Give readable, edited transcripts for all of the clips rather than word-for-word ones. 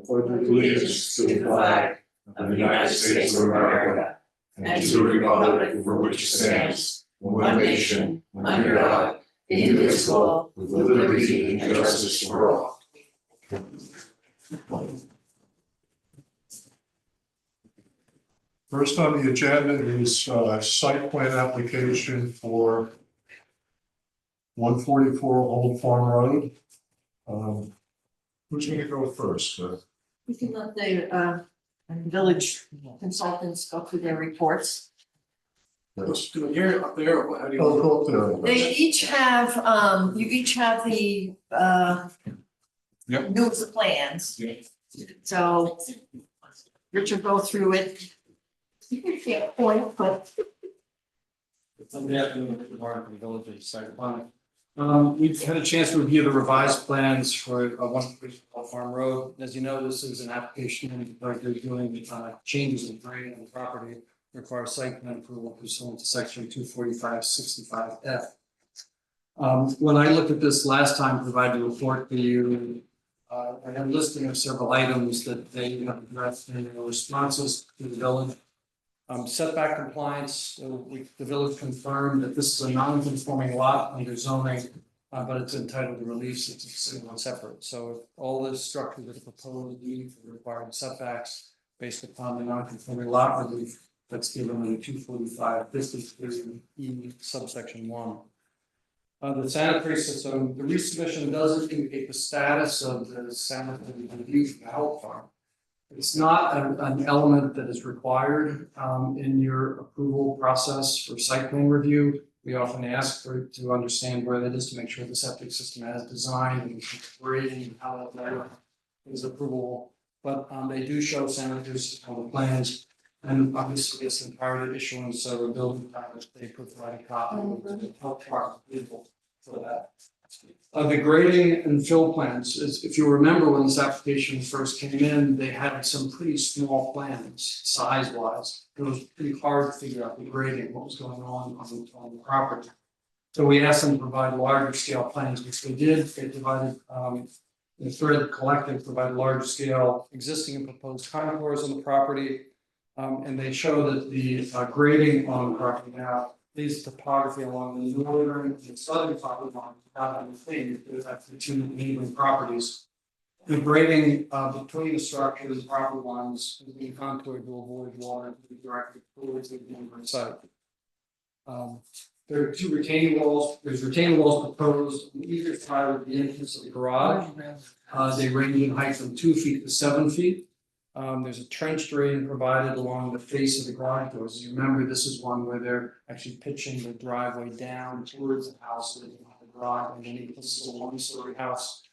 pledge allegiance to the flag of the United States of America and to the republic for which it stands, one nation, under God, indivisible, with liberty and justice for all. First on the agenda is site plan application for 144 Old Farm Road. Who's going to go first? We can let the village consultants go through their reports. Yes. Do it here, up there, or how do you? Oh, go up there. They each have, you each have the Yep. notes of plans. Yeah. So Richard go through it. You can see a point, but On behalf of the Martin from the Village of Sag Pond. We've had a chance to review the revised plans for 144 Farm Road. As you know, this is an application where they're doing changes in grade on the property, requires site plan approval pursuant to section 245-65F. When I looked at this last time, provided a report to you, I have a listing of several items that they have addressed in their responses to the village. Setback compliance, the village confirmed that this is a non-conforming lot under zoning, but it's entitled to relief, it's single and separate. So all the structures that are proposed meet the required setbacks based upon the non-conforming lot relief that's given in 245-53E subsection 1. The sanitary system, the resubmission doesn't indicate the status of the sanitary review for the health farm. It's not an element that is required in your approval process for site plan review. We often ask to understand where that is to make sure the septic system has design and grading and how that is approvable. But they do show sanitary system on the plans, and obviously it's prior to issuance of a building permit, they provide a copy of the health department approval for that. The grading and fill plans, if you remember when this application first came in, they had some pretty small plans, size-wise. It was pretty hard to figure out the grading, what was going on the property. So we asked them to provide larger scale plans, which they did. They provided, the thread collective provided large scale existing and proposed contours on the property. And they show that the grading on the property now, these topography along the northern and southern property line, not anything, there's actually two neighboring properties. The grading between the structures and property lines is being contoured to avoid water directly towards the neighboring site. There are two retaining walls. There's retaining walls proposed on either side of the entrance of the garage. They range in height from 2 feet to 7 feet. There's a trench drain provided along the face of the garage doors. As you remember, this is one where they're actually pitching the driveway down towards the house so they can have the garage underneath. This is a one-story house.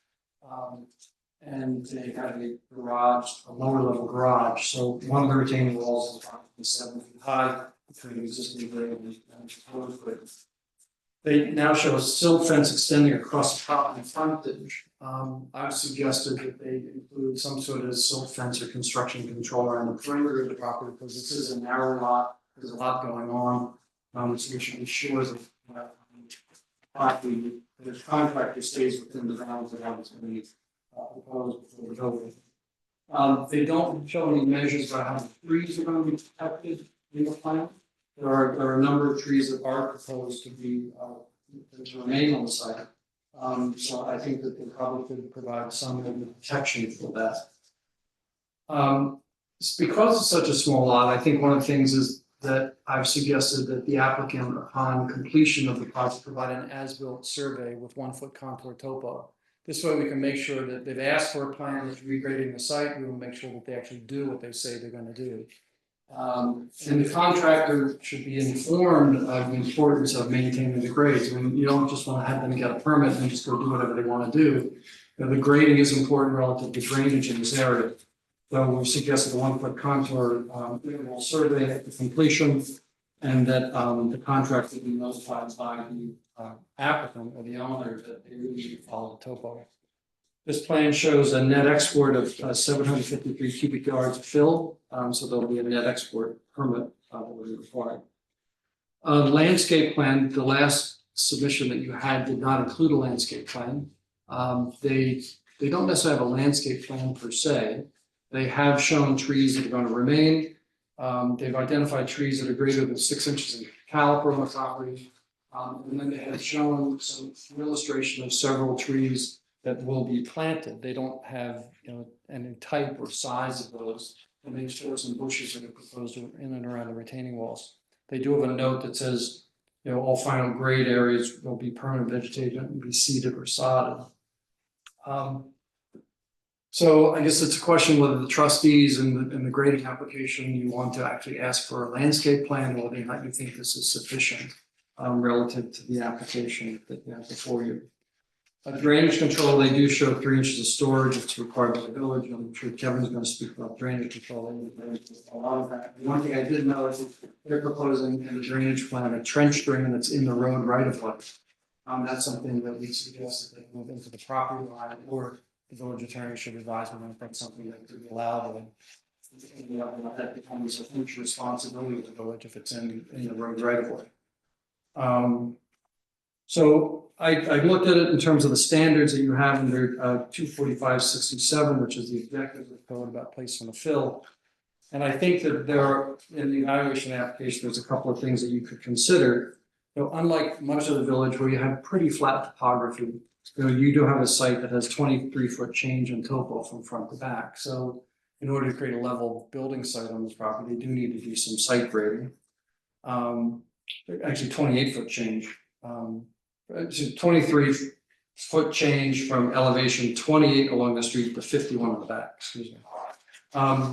And they have a garage, a lower level garage. So one of the retaining walls is approximately 7 feet high between the existing grade and proposed grade. They now show a silt fence extending across the property frontage. I've suggested that they include some sort of silt fence or construction control around the perimeter of the property because this is a narrow lot. There's a lot going on. So we should be sure that the contractor stays within the bounds of what's going to be proposed before the building. They don't show any measures about how the trees are going to be protected in the plan. There are a number of trees that are proposed to be to remain on the site. So I think that they probably could provide some protection for that. Because it's such a small lot, I think one of the things is that I've suggested that the applicant, upon completion of the project, provide an as-built survey with 1 foot contour topo. This way we can make sure that they've asked for a plan that's regrading the site. We will make sure that they actually do what they say they're going to do. And the contractor should be informed of the importance of maintaining the grades. I mean, you don't just want to have them get a permit and just go do whatever they want to do. The grading is important relative to drainage in this area. So we've suggested a 1 foot contour interval survey at the completion, and that the contractor be notified by the applicant or the owner that they really follow the topo. This plan shows a net export of 753 cubic yards of fill, so there'll be a net export permit that will be required. Landscape plan, the last submission that you had did not include a landscape plan. They They don't necessarily have a landscape plan per se. They have shown trees that are going to remain. They've identified trees that are greater than 6 inches in caliper on the property. And then they have shown some illustration of several trees that will be planted. They don't have, any type or size of those. And they show some bushes that are proposed in and around the retaining walls. They do have a note that says, all final grade areas will be permanent vegetated and be seeded or sodded. So I guess it's a question whether the trustees in the grading application, you want to actually ask for a landscape plan, or whether or not you think this is sufficient relative to the application that you have before you. Drainage control, they do show 3 inches of storage. It's required by the village. I'm sure Kevin's going to speak about drainage control. A lot of that. One thing I did know is they're proposing in the drainage plan a trench drain that's in the road right of way. That's something that we suggest that they move into the property line, or the village attorney should advise them if that's something that could be allowed. That becomes a future responsibility of the village if it's in the road right of way. So I looked at it in terms of the standards that you have under 245-67, which is the objective of the code about placement of fill. And I think that there are, in the evaluation application, there's a couple of things that you could consider. Unlike much of the village where you have pretty flat topography, you do have a site that has 23-foot change in topo from front to back. So in order to create a level building site on this property, they do need to do some site grading. Actually 28-foot change. 23-foot change from elevation 28 along the street to 51 on the back, excuse me.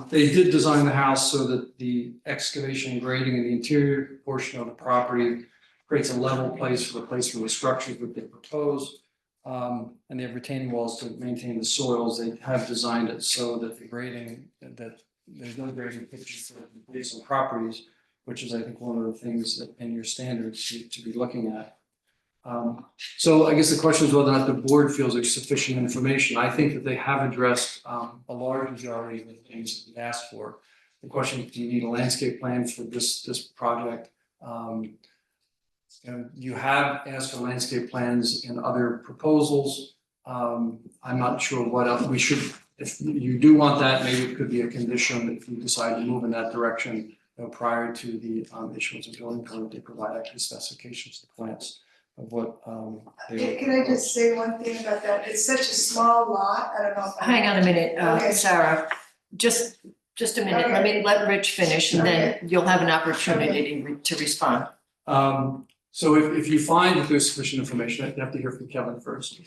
They did design the house so that the excavation and grading in the interior portion of the property creates a level place for the placement of the structures that they propose. And they have retaining walls to maintain the soils. They have designed it so that the grading, that there's no grading pictures for adjacent properties, which is, I think, one of the things that in your standards to be looking at. So I guess the question is whether or not the board feels there's sufficient information. I think that they have addressed a large majority of the things that we asked for. The question is, do you need a landscape plan for this project? You have asked for landscape plans in other proposals. I'm not sure what else we should, if you do want that, maybe it could be a condition if you decide to move in that direction prior to the issuance of building permit. They provide actually specifications to plans of what Can I just say one thing about that? It's such a small lot. I don't know. Hang on a minute, Okay. Sarah, just a minute, let Rich finish, and then you'll have an opportunity to respond. So if you find that there's sufficient information, you have to hear from Kevin first.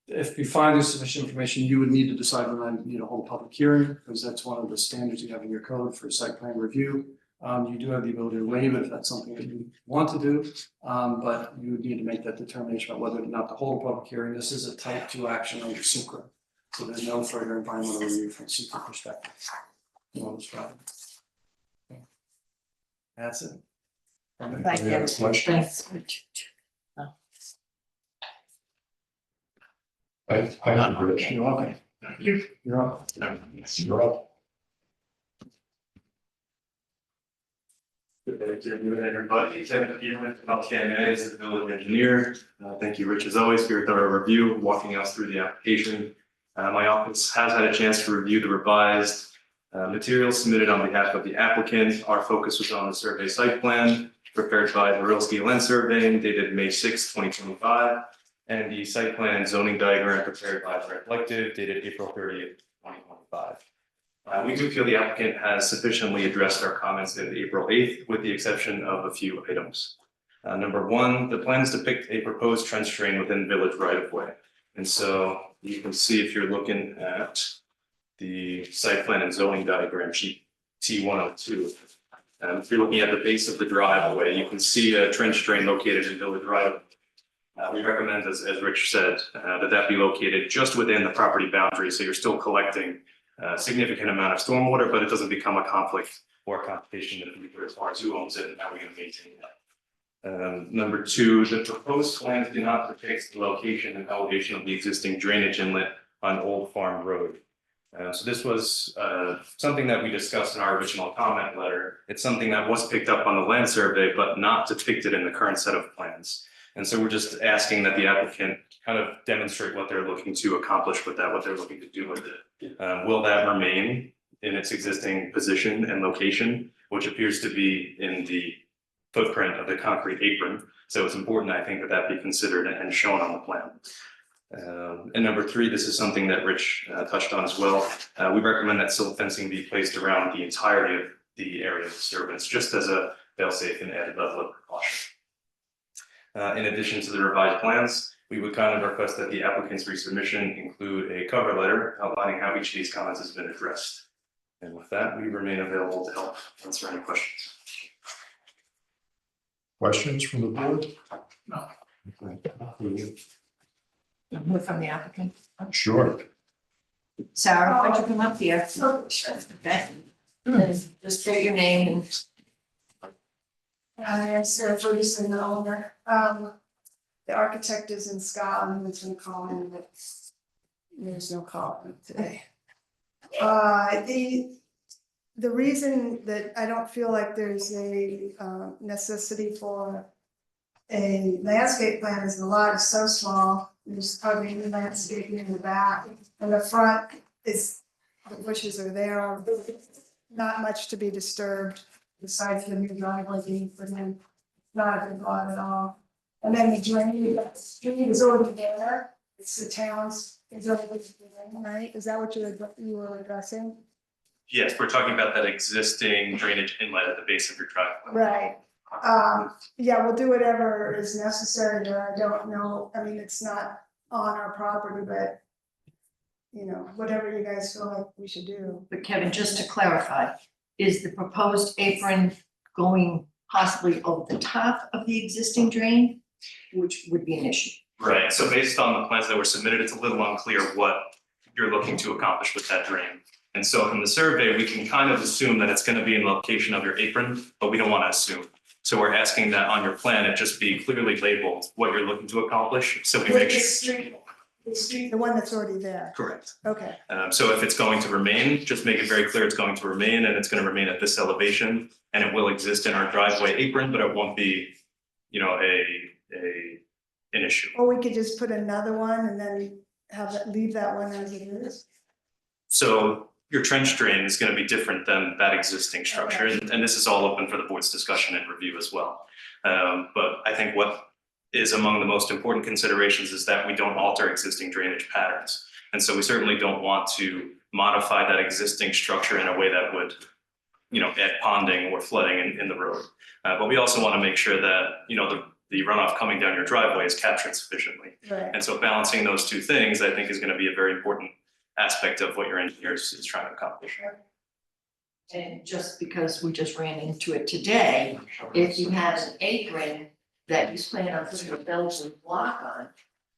If you find there's sufficient information, you would need to decide whether you need a whole public hearing, because that's one of the standards you have in your code for site plan review. You do have the ability to waive it if that's something that you want to do, but you would need to make that determination about whether or not to hold a public hearing. This is a type 2 action under SUCRA, so there's no further environmental review from SUCRA perspective. Okay. That's it. Thank you. Thanks, Rich. I'm Rich. You're welcome. You're up. You're up. Good afternoon, everybody. Kevin Peterman from LKMA as the village engineer. Thank you, Rich, as always, for your thorough review, walking us through the application. My office has had a chance to review the revised materials submitted on behalf of the applicant. Our focus was on the survey site plan prepared by the Rilsky Land Surveying dated May 6, 2025, and the site plan and zoning diagram prepared by Brett Collective dated April 30th, 2025. We do feel the applicant has sufficiently addressed our comments dated April 8th, with the exception of a few items. Number one, the plans depict a proposed trench drain within village right of way. And so you can see if you're looking at the site plan and zoning diagram sheet T102. If you're looking at the base of the driveway, you can see a trench drain located in village right of way. We recommend, as Rich said, that be located just within the property boundary, so you're still collecting a significant amount of stormwater, but it doesn't become a conflict or a complication in the future as far as who owns it and how we're going to maintain that. Number two, the proposed plans do not depict the location and elevation of the existing drainage inlet on Old Farm Road. So this was something that we discussed in our original comment letter. It's something that was picked up on the land survey, but not depicted in the current set of plans. And so we're just asking that the applicant kind of demonstrate what they're looking to accomplish with that, what they're looking to do with it. Will that remain in its existing position and location, which appears to be in the footprint of the concrete apron? So it's important, I think, that that be considered and shown on the plan. And number three, this is something that Rich touched on as well. We recommend that silt fencing be placed around the entirety of the area of disturbance, just as a fail-safe and added level of precaution. In addition to the revised plans, we would kind of request that the applicant's resubmission include a cover letter outlining how each of these comments has been addressed. And with that, we remain available to help answer any questions. Questions from the board? No. Okay. Who from the applicant? Sure. Sarah, why don't you come up here? Oh, sure. Okay. And just state your name and I'm Sarah Ferguson, the owner. The architect is in Scotland, it's been calling, but there's no call today. The reason that I don't feel like there's a necessity for a landscape plan is the lot is so small. There's hardly any landscaping in the back, and the front is, the bushes are there, not much to be disturbed besides the new driveway being put in, not a big lot at all. And then the drainage, the street is already there, it's the town's, is already there, right? Is that what you were addressing? Yes, we're talking about that existing drainage inlet at the base of your driveway. Right. Yeah, we'll do whatever is necessary there. I don't know, I mean, it's not on our property, but you know, whatever you guys feel like we should do. but Kevin, just to clarify, is the proposed apron going possibly over the top of the existing drain? Which would be an issue. Right, so based on the plans that were submitted, it's a little unclear what you're looking to accomplish with that drain. And so from the survey, we can kind of assume that it's gonna be in the location of your apron, but we don't wanna assume. So we're asking that on your plan, it just be clearly labeled what you're looking to accomplish, so we make sure. The street, the one that's already there. Correct. Okay, So if it's going to remain, just make it very clear it's going to remain and it's gonna remain at this elevation. And it will exist in our driveway apron, but it won't be, you know, an issue. or we could just put another one and then have that, leave that one as it is. So your trench drain is gonna be different than that existing structure, and this is all open for the board's discussion and review as well. But I think what is among the most important considerations is that we don't alter existing drainage patterns. And so we certainly don't want to modify that existing structure in a way that would, you know, add ponding or flooding in the road. But we also wanna make sure that, you know, the runoff coming down your driveway is captured sufficiently. Right. And so balancing those two things, I think, is gonna be a very important aspect of what your engineer is trying to accomplish. And just because we just ran into it today, if you have an apron that you plan on putting a Belgian block on,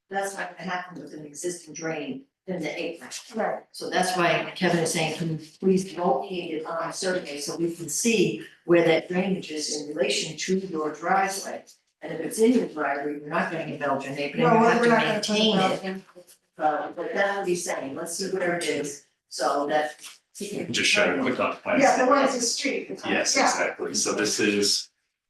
that's not gonna happen with an existing drain in the apron. Right. So that's why Kevin is saying, can you please locate it on a survey so we can see where that drainage is in relation to your driveway? And if it's in your driveway, you're not getting a Belgian apron, and No, you have we're to not gonna put maintain it. it. But that's what he's saying, let's see where it is, so that he can. Just showing quick on the plan. Yeah, the one's the street. Yes, Yeah. exactly. So this is,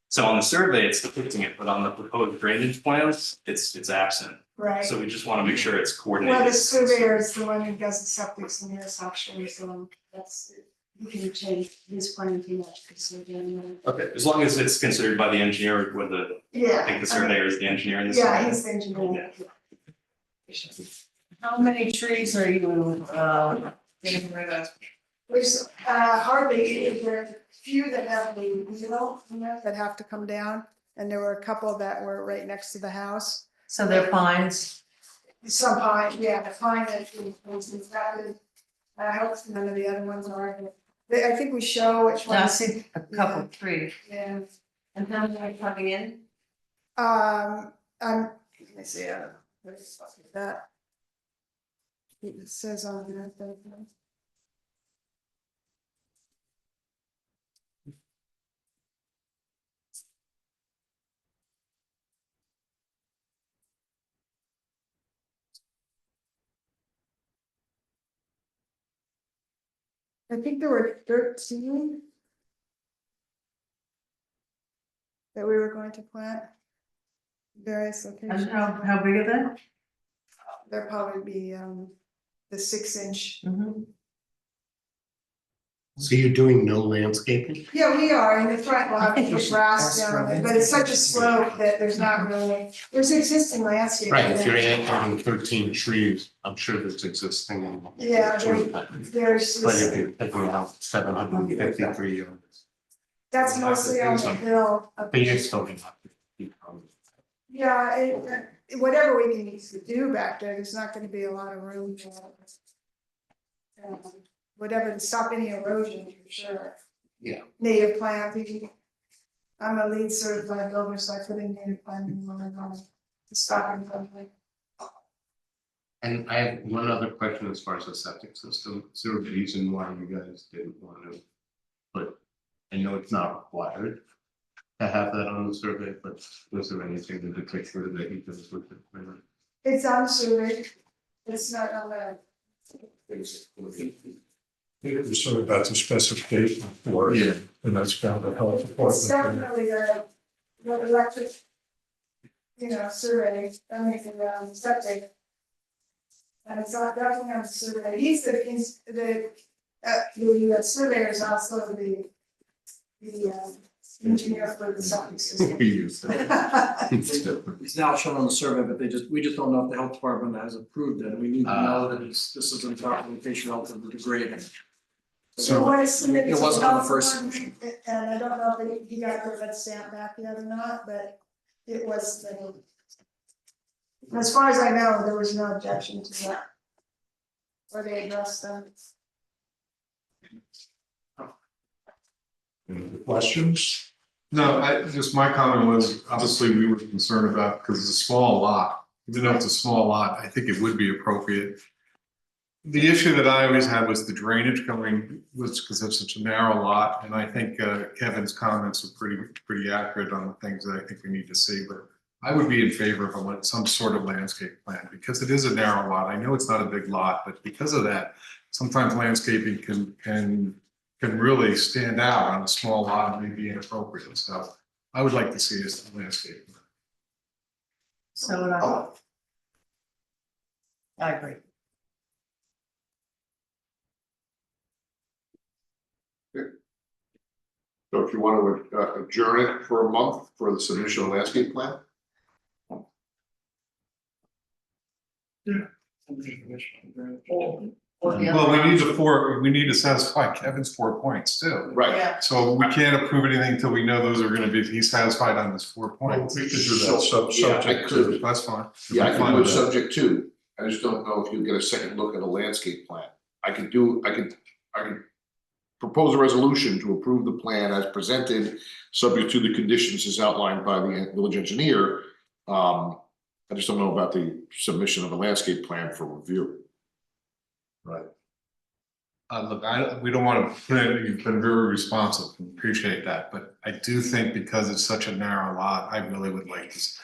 so on the survey, it's depicting it, but on the proposed drainage plans, it's absent. Right. So we just want to make sure it's coordinated. Well, the surveyor is the one who does the septics in here, actually, so that's, you can change this plan if you want to consider. Okay, as long as it's considered by the engineer, with the, Yeah. I think the surveyor is the engineer in this. Yeah, he's the engineer. How many trees are you, getting rid of? There's hardly, there are a few that have the wheel, you know, that have to come down, and there were a couple that were right next to the house. So they're pines? Some pine, yeah, the pine that was exactly, I hope none of the other ones are. I think we show which I ones, see a couple of trees. yeah. And how many are coming in? Let me see, what is that? It says on here, that. I think there were 13 that we were going to plant. various locations. And how big are they? There'll probably be, the 6-inch. So you're doing no landscaping? Yeah, we are, in the front lot, we put grass down, it, but it's such a slope that there's not really, there's existing landscape. Right, if you're there. adding 13 trees, I'm sure that's existing. Yeah, But there's, if you're picking out 753 units, that's mostly on the hill. up but you're there. still gonna have to keep on. Yeah, whatever we need to do back there, there's not gonna be a lot of room for. Whatever to stop any erosion, for sure. Yeah. Native planting. I'm a lead certified builder, so I put in native planting when I'm going to stop and something. And I have one other question as far as the septic system. Is there a reason why you guys didn't want to? But I know it's not required to have that on the survey, but was there anything in particular that you guys would require? It's on survey, it's not on the. It was sort of about the specification for it, Yeah. and that's found the health It's department. definitely the electric. Survey, I mean, the septic. And it's not definitely on the survey, he's the surveyor is also the. Engineer for the septic system. We use that. It's now shown on the survey, but we just don't know if the health department has approved it, and we need to know that this is in documentation relative to the grading. So what is submitted It to wasn't on the health first department, and I don't know if he got the red stamp back yet or not, but it was the. As far as I know, there was no objection to that. Or they addressed them. Any questions? No, just my comment was, obviously, we were concerned about, because it's a small lot, even though it's a small lot, I think it would be appropriate. The issue that I always had was the drainage going, was because it's such a narrow lot, and I think Kevin's comments are pretty accurate on the things that I think we need to see, but I would be in favor of some sort of landscape plan, because it is a narrow lot. I know it's not a big lot, but because of that, sometimes landscaping can really stand out on a small lot and may be inappropriate, so I would like to see a landscape. So I agree. So if you want to adjourn it for a month for the submission of landscape plan? Well, we need to satisfy Kevin's 4 points too. Right. Yeah, So we can't approve anything until we know those are gonna be, he's satisfied on his 4 points. We could do that Yeah, I subject could. to. That's fine. Yeah, I can Fine do a with that. subject too. I just don't know if you get a second look at a landscape plan. I could propose a resolution to approve the plan as presented, subject to the conditions as outlined by the village engineer. I just don't know about the submission of a landscape plan for review. Right. Look, we don't wanna put it, you've been very responsive, appreciate that, but I do think because it's such a narrow lot, I really would like this.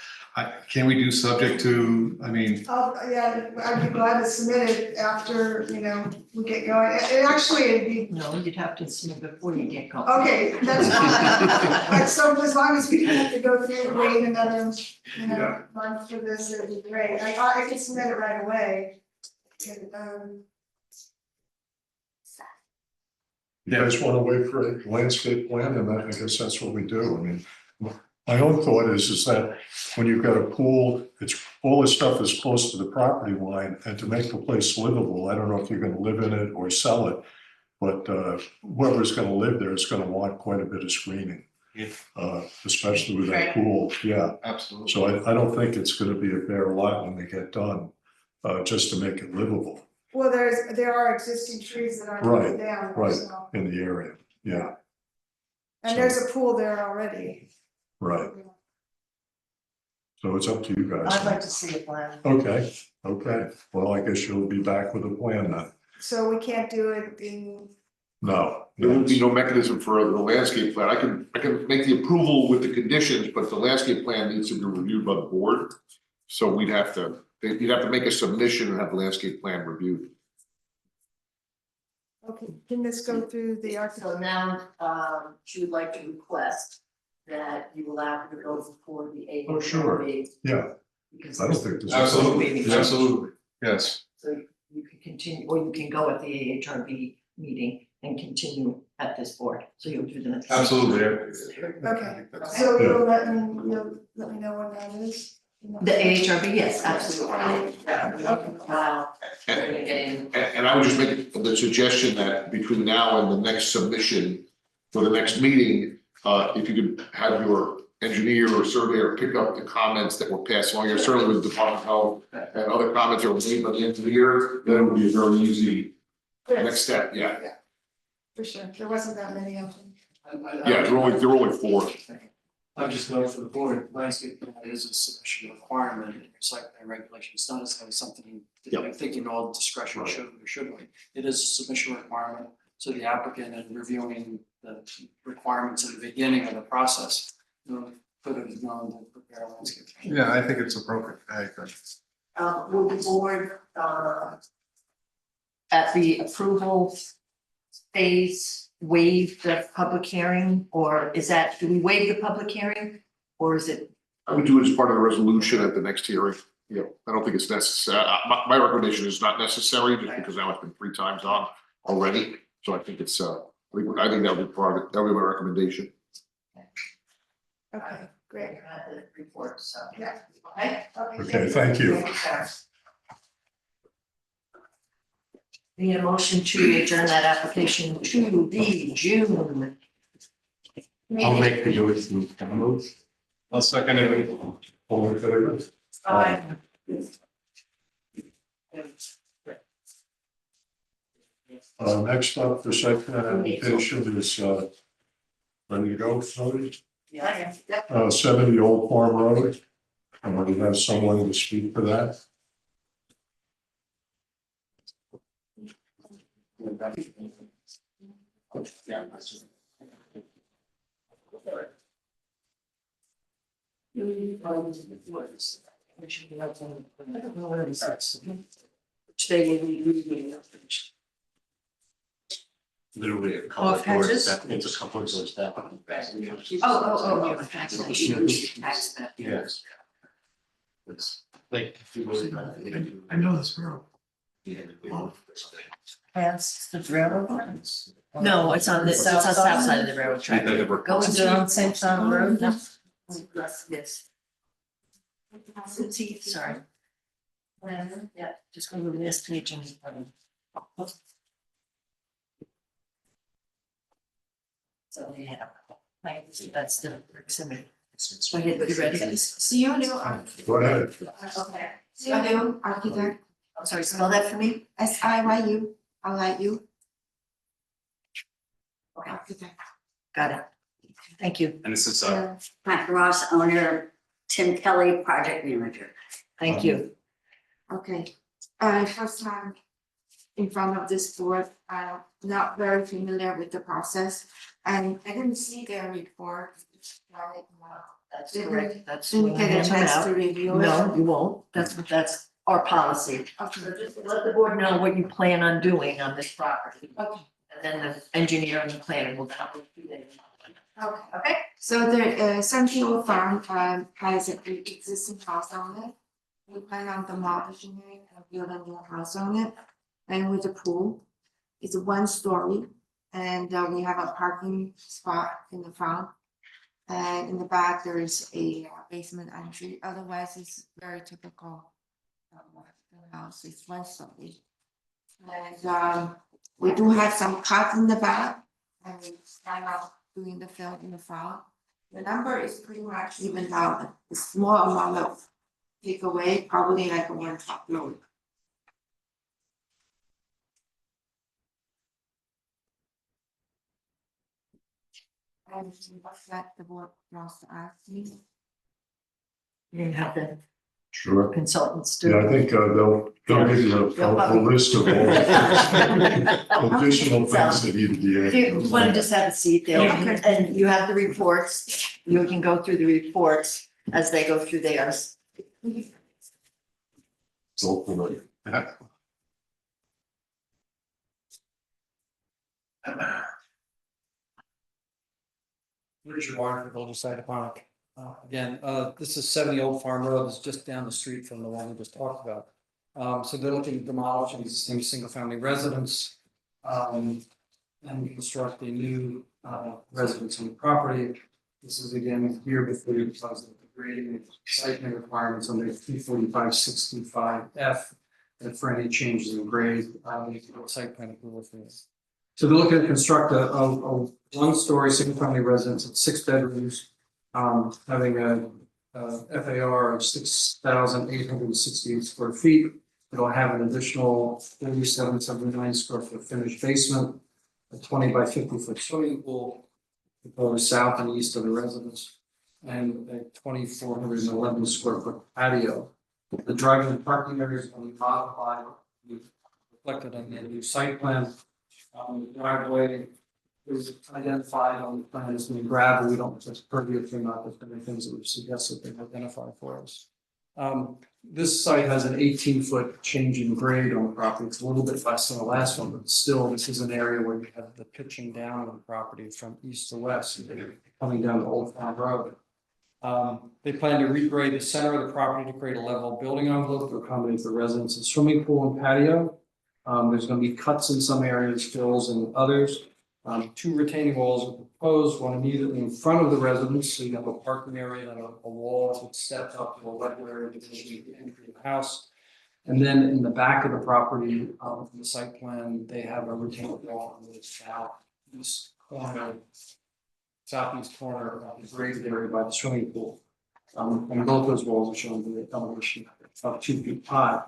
Can we do subject to, I mean, Yeah, I'd be glad to submit it after, we get going, it'd be, no, you'd have to submit before you get going. okay, that's fine. But so as long as we don't have to go through, wait another, month for this, it'd be great, I can submit it right away. And, You guys want to wait for a landscape plan, and I guess that's what we do. I mean, my own thought is that when you've got a pool, it's all this stuff is close to the property line, and to make the place livable, I don't know if you're going to live in it or sell it, but whoever's going to live there is going to want quite a bit of screening. Yeah. Especially with that Right. pool, yeah. absolutely. So I don't think it's going to be a bare lot when they get done, just to make it livable well, there are existing trees that aren't Right, taken down, right. so, in the area. Yeah, and there's a pool there already. right. So it's up to you guys. I'd like to see a plan. Okay, well, I guess you'll be back with a plan then. So we can't do it in, No. There will be no mechanism for the landscape plan. I can make the approval with the conditions, but the landscape plan needs to be reviewed by the board. So you'd have to make a submission and have the landscape plan reviewed. okay, can this go through the So architect? now, she would like to request that you allow her to go before the AHRB. Oh, sure. Yeah, Because I don't think this is. Absolutely, absolutely, yes. So you can continue, or you can go at the AHRB meeting and continue at this board, so you'll do them at the same Absolutely. time. Okay, so you'll let me know when that is? The AHRB, yes, absolutely. Wow. And I would just make the suggestion that between now and the next submission for the next meeting, if you could have your engineer or surveyor pick up the comments that were passed along here, certainly with Department of Health and other comments that were made by the engineer, then it would be a very easy next step, yeah. For sure, there wasn't that many of them. Yeah, they're only four. I just know for the board, landscape plan is a submission requirement in your site plan regulation. It's not as though it's something that I'm thinking all discretion Right. should or shouldn't. It is a submission requirement, so the applicant in reviewing the requirements at the beginning of the process, could have known to prepare a landscape plan. Yeah, I think it's appropriate, I agree. Will the board, at the approval phase, waive the public hearing, or is that, do we waive the public hearing? Or is it, I would do it as part of the resolution at the next hearing. Yeah, I don't think it's necessary. My recommendation is not necessary, just because now it's been 3 times on already. So I think it's, I think that would be part of it. That would be my recommendation. Okay, great. at the report, so. Yeah. Okay. Okay, thank you. Sarah. Need a motion to adjourn that application to the June. I'll make the move. I'll second it. All in favor? Aye. Next up, the site plan application is, ready to go, sorry, Yeah. 70 Old Farm Road. We have someone to speak for that. Which they will be reading. Literally a Oh, couple of doors, patches? it's a couple of doors down. Oh, tax map, huge tax map. Yes. It's like, if you really. I know this girl. Past the railroad lines? No, it's on this, it's on the south side of the railroad track. Going down St. John Road, no? Yes. Sorry. Yeah, just go to this page and. So, yeah, like, that's the proximity. Go ahead with your ready. Go ahead. Okay. Siu architect, I'm sorry, spell that for me? SIYU, LIU. Architect. Got it. Thank you, And this is, Frank Ross, owner, Tim Kelly, project manager. thank you. Okay, first time in front of this board, I'm not very familiar with the process. And I didn't see their report, right? That's Didn't- correct, that's. Didn't get a when I chance hand to them review out. it. No, you won't, that's our policy. Okay, So just let the board know what you plan on doing on this property. okay, And then the engineer and the planner will help you do that. okay. So the Central Farm has an existing house on it. We plan on demolishing it and building a house on it, and with a pool. It's 1 story, and we have a parking spot in the front. And in the back, there is a basement entry, otherwise it's very typical. House, it's 1 story. And we do have some cut in the back, and we plan on doing the fill in the front. The number is pretty much evened out, a small amount of takeaway, probably like a 1 top load. And what's that the board wants to ask me? You have the Sure. consultants do. Yeah, I think they'll give you a list of all additional things that need to be. If you want to just have a seat there, Okay. and you have the reports, you can go through the reports as they go through theirs. So, Richard Warren, Village of Cytoponic. Again, this is 70 Old Farm Road, it's just down the street from the one we just talked about. So they're looking to demolish existing single-family residence, and construct a new, residence on the property. This is again here before you because of the grading and site plan requirements under 345-65F. And for any changes in grade, you can go site plan approval for this. So they're looking to construct a one-story single-family residence with 6 bedrooms, having a FAR of 6,868 square feet. It'll have an additional 3,779 square foot finished basement, a 20 by 50 foot swimming pool, proposed south and east of the residence, and a 2,411 square foot patio. The driveway and parking areas will be modified, reflected on the new site plan. The driveway is identified on the plan as being gravel. We don't just pervious or not, there's many things that would suggest that they've identified for us. This site has an 18-foot change in grade on the property. It's a little bit less than the last one, but still, this is an area where you have the pitching down of the property from east to west, coming down the Old Farm Road. They plan to regrade the center of the property to create a level building envelope to accommodate the residents and swimming pool and patio. There's going to be cuts in some areas, fills in others. 2 retaining walls are proposed, one immediately in front of the residence, so you have a parking area and a wall that steps up to a level area to the entry of the house. And then in the back of the property, from the site plan, they have a retaining wall on the southeast corner of the graded area by the swimming pool. And both those walls are shown to be elevation of 2 feet high.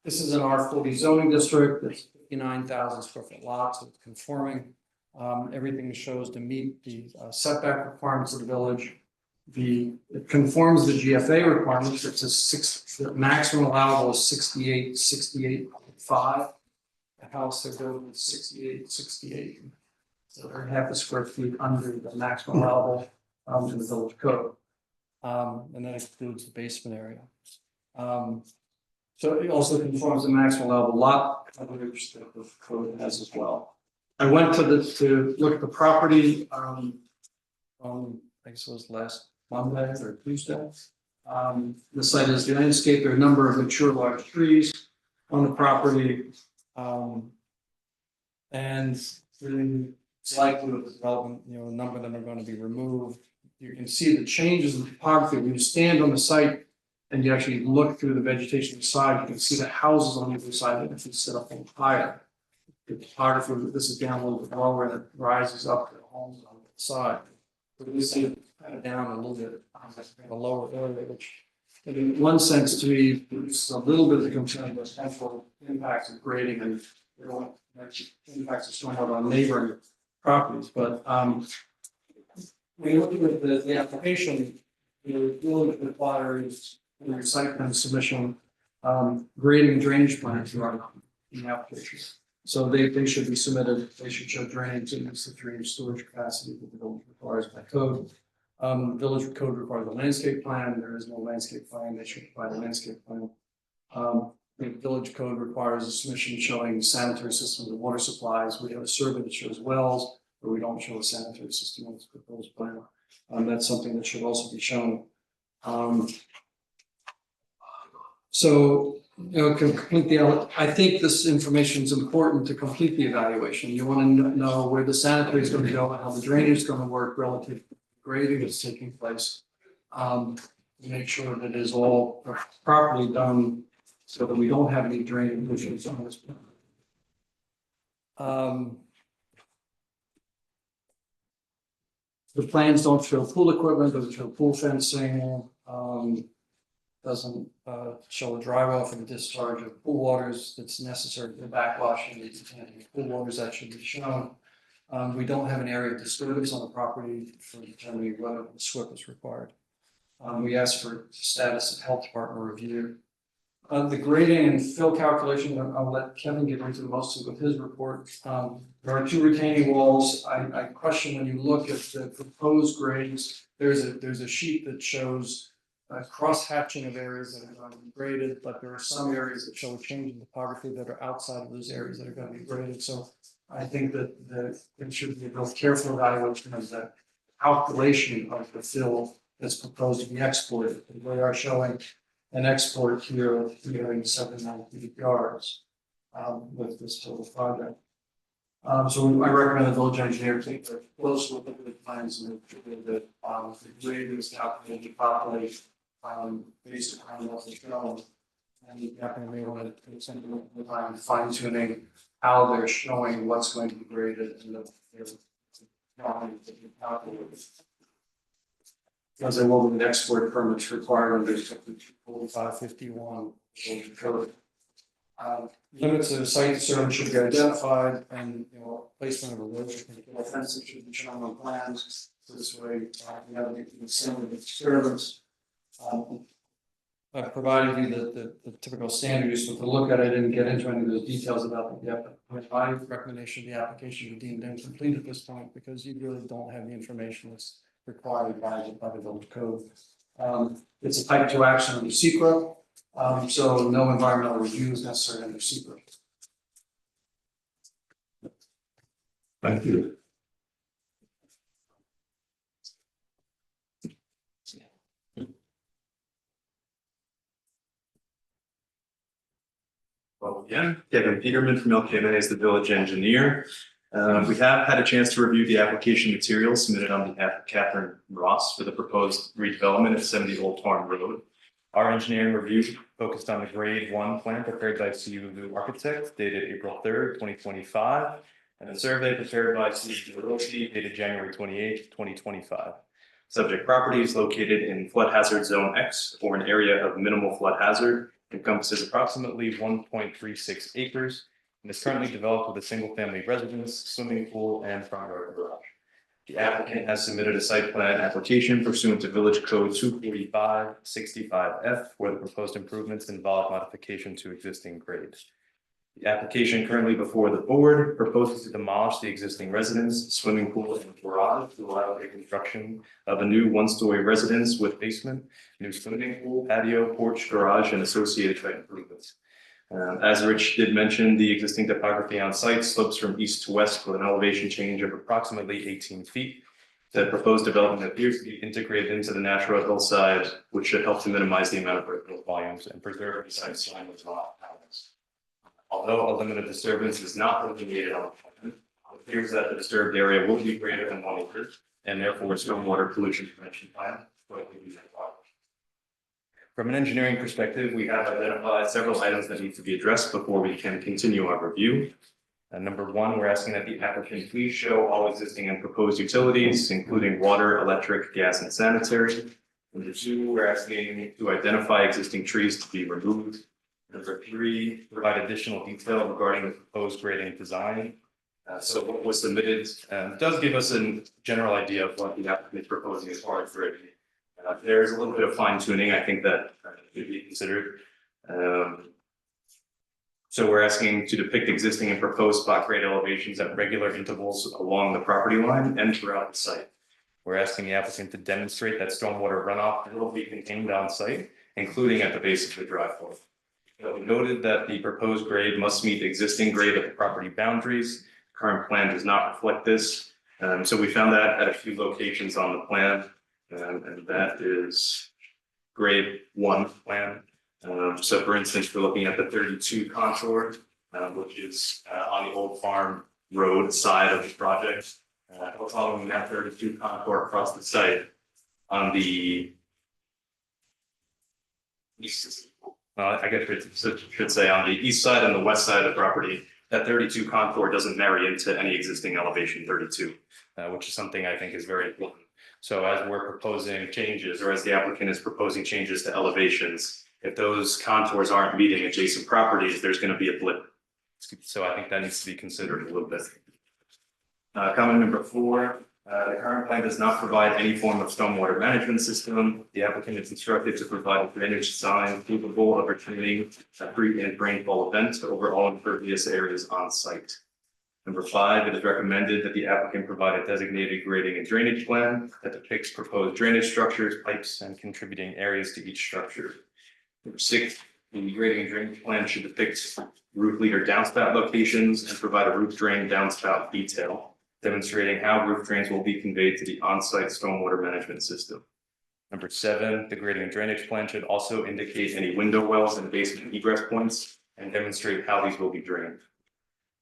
This is an R40 zoning district. It's 59,000 square foot lots. It's conforming. Everything shows to meet the setback requirements of the village. It conforms the GFA requirements. It's the maximum allowable is 68.5. The house that goes with 68. So they're half a square feet under the maximum allowable in the village code. And that includes the basement area. So it also conforms the maximum allowable lot coverage that the code has as well. I went to look at the property I guess it was last Monday or Tuesday. The site is landscaped. There are a number of mature large trees on the property. And it's likely with the development, a number of them are going to be removed. You can see the changes in topography when you stand on the site and you actually look through the vegetation on the side. You can see the houses on either side that if you sit up a little higher. The topography, this is down a little bit lower and it rises up to the homes on the side. So you see it kind of down a little bit on the lower area, which in one sense to me, it's a little bit of a concern about potential impacts of grading and impacts of stormwater on neighboring properties. But when you look at the application, the building requires in your site plan submission, grading and drainage plans are in the application. So they should be submitted, they should show drainage and it's the 3-inch storage capacity that the village requires by code. Village code requires a landscape plan. There is no landscape plan, they should provide a landscape plan. The village code requires a submission showing sanitary systems and water supplies. We have a survey that shows wells, but we don't show a sanitary system on this proposed plan. That's something that should also be shown. So, complete I think this information is important to complete the evaluation. You want to know where the sanitary is going to go and how the drainage is going to work relative to the grading that's taking place. Make sure that it is all properly done so that we don't have any drainage issues on this plan. The plans don't show pool equipment, doesn't show pool fencing, doesn't show a drive off and discharge of pool waters that's necessary for backwashing the pool waters that should be shown. We don't have an area of disturbance on the property for determining whether the SWIP is required. We asked for status of health department review. The grading and fill calculation, I'll let Kevin get into most of his report. There are 2 retaining walls. I question when you look at the proposed grades, there's a sheet that shows cross hatching of areas that are going to be graded, but there are some areas that show a change in topography that are outside of those areas that are going to be graded. So I think that it should be a real careful evaluation of the calculation of the fill that's proposed to be exported. We are showing an export here of 379 cubic yards with this total project. So I recommend the village engineer take a close look at the plans and make sure that the grade is calculated properly based upon what is shown. And you may want to spend a little time fine tuning how they're showing what's going to be graded and the drawings that you calculate. As there will be export permits required under section 4551 code. Limits of the site service should be identified, and placement of a road or fencing should be shown on plans. So this way, we have the same disturbance. I've provided you the typical standard use, but to look at it and get into any of those details about my recommendation of the application be deemed incomplete at this point, because you really don't have the information that's required by the village code. It's a type 2 action under secret. So no environmental review is necessary under secret. Thank you. Well, again, Kevin Peterman from LKMA is the village engineer. We have had a chance to review the application materials submitted on behalf of Catherine Ross for the proposed redevelopment at 70 Old Farm Road. Our engineering review focused on the grade 1 plan prepared by CU Architects dated April 3rd, 2025, and a survey prepared by CU Realty dated January 28th, 2025. Subject property is located in flood hazard zone X, or an area of minimal flood hazard, encompasses approximately 1.36 acres, and is currently developed with a single family residence, swimming pool, and front yard garage. The applicant has submitted a site plan application pursuant to Village Code 245-65F, where the proposed improvements involve modification to existing grades. The application currently before the board proposes to demolish the existing residence, swimming pool, and garage to allow the construction of a new one-story residence with basement, new swimming pool, patio, porch, garage, and associated site improvements. As Rich did mention, the existing topography on site slopes from east to west with an elevation change of approximately 18 feet. The proposed development appears to be integrated into the natural hillside, which should help to minimize the amount of earthquake volumes and preserve the site's climate balance. Although a limit of disturbance is not delineated on the plan, it appears that the disturbed area will be greater than 1 acre, and therefore stormwater pollution prevention plan will be required. From an engineering perspective, we have identified several items that need to be addressed before we can continue our review. Number 1, we're asking that the applicant please show all existing and proposed utilities, including water, electric, gas, and sanitary. Number 2, we're asking to identify existing trees to be removed. Number 3, provide additional detail regarding the proposed grading design. So what was submitted does give us a general idea of what the applicant is proposing as far as grading. There's a little bit of fine tuning, I think, that should be considered. So we're asking to depict existing and proposed spot grade elevations at regular intervals along the property line and throughout the site. We're asking the applicant to demonstrate that stormwater runoff will be contained on site, including at the base of the driveway. We noted that the proposed grade must meet the existing grade of the property boundaries. Current plan does not reflect this. So we found that at a few locations on the plan. And that is grade 1 plan. So for instance, we're looking at the 32 contour, which is on the Old Farm Road side of the project. We're following that 32 contour across the site on the east. I guess it should say on the east side and the west side of the property. That 32 contour doesn't marry into any existing elevation 32, which is something I think is very important. So as we're proposing changes, or as the applicant is proposing changes to elevations, if those contours aren't meeting adjacent properties, there's going to be a blip. So I think that needs to be considered a little bit. Comment number 4, the current plan does not provide any form of stormwater management system. The applicant is instructed to provide a drainage design capable of retaining a pre-and rainfall event over all impervious areas on site. Number 5, it is recommended that the applicant provide a designated grading and drainage plan that depicts proposed drainage structures, pipes, and contributing areas to each structure. Number 6, the grading and drainage plan should depict roof leader downspout locations and provide a roof drain downspout detail. demonstrating how roof drains will be conveyed to the on-site stormwater management system. Number 7, the grading and drainage plan should also indicate any window wells and basement egress points and demonstrate how these will be drained.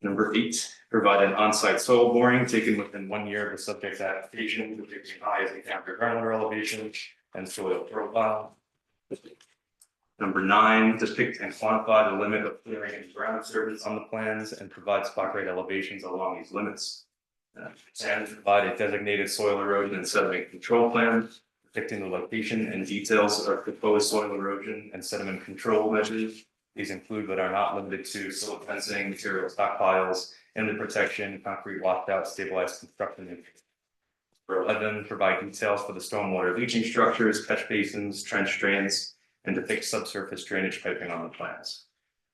Number 8, provide an on-site soil boring taken within 1 year of the subject application, depicting highs and groundwater elevation and soil profile. Number 9, depict and quantify the limit of clearing and ground surface on the plans and provide spot grade elevations along these limits. 10, provide a designated soil erosion and sediment control plan depicting the location and details of proposed soil erosion and sediment control measures. These include but are not limited to silt fencing, material stockpiles, inlet protection, concrete washout, stabilized construction. Number 11, provide details for the stormwater leaching structures, catch basins, trench drains, and depict subsurface drainage piping on the plans.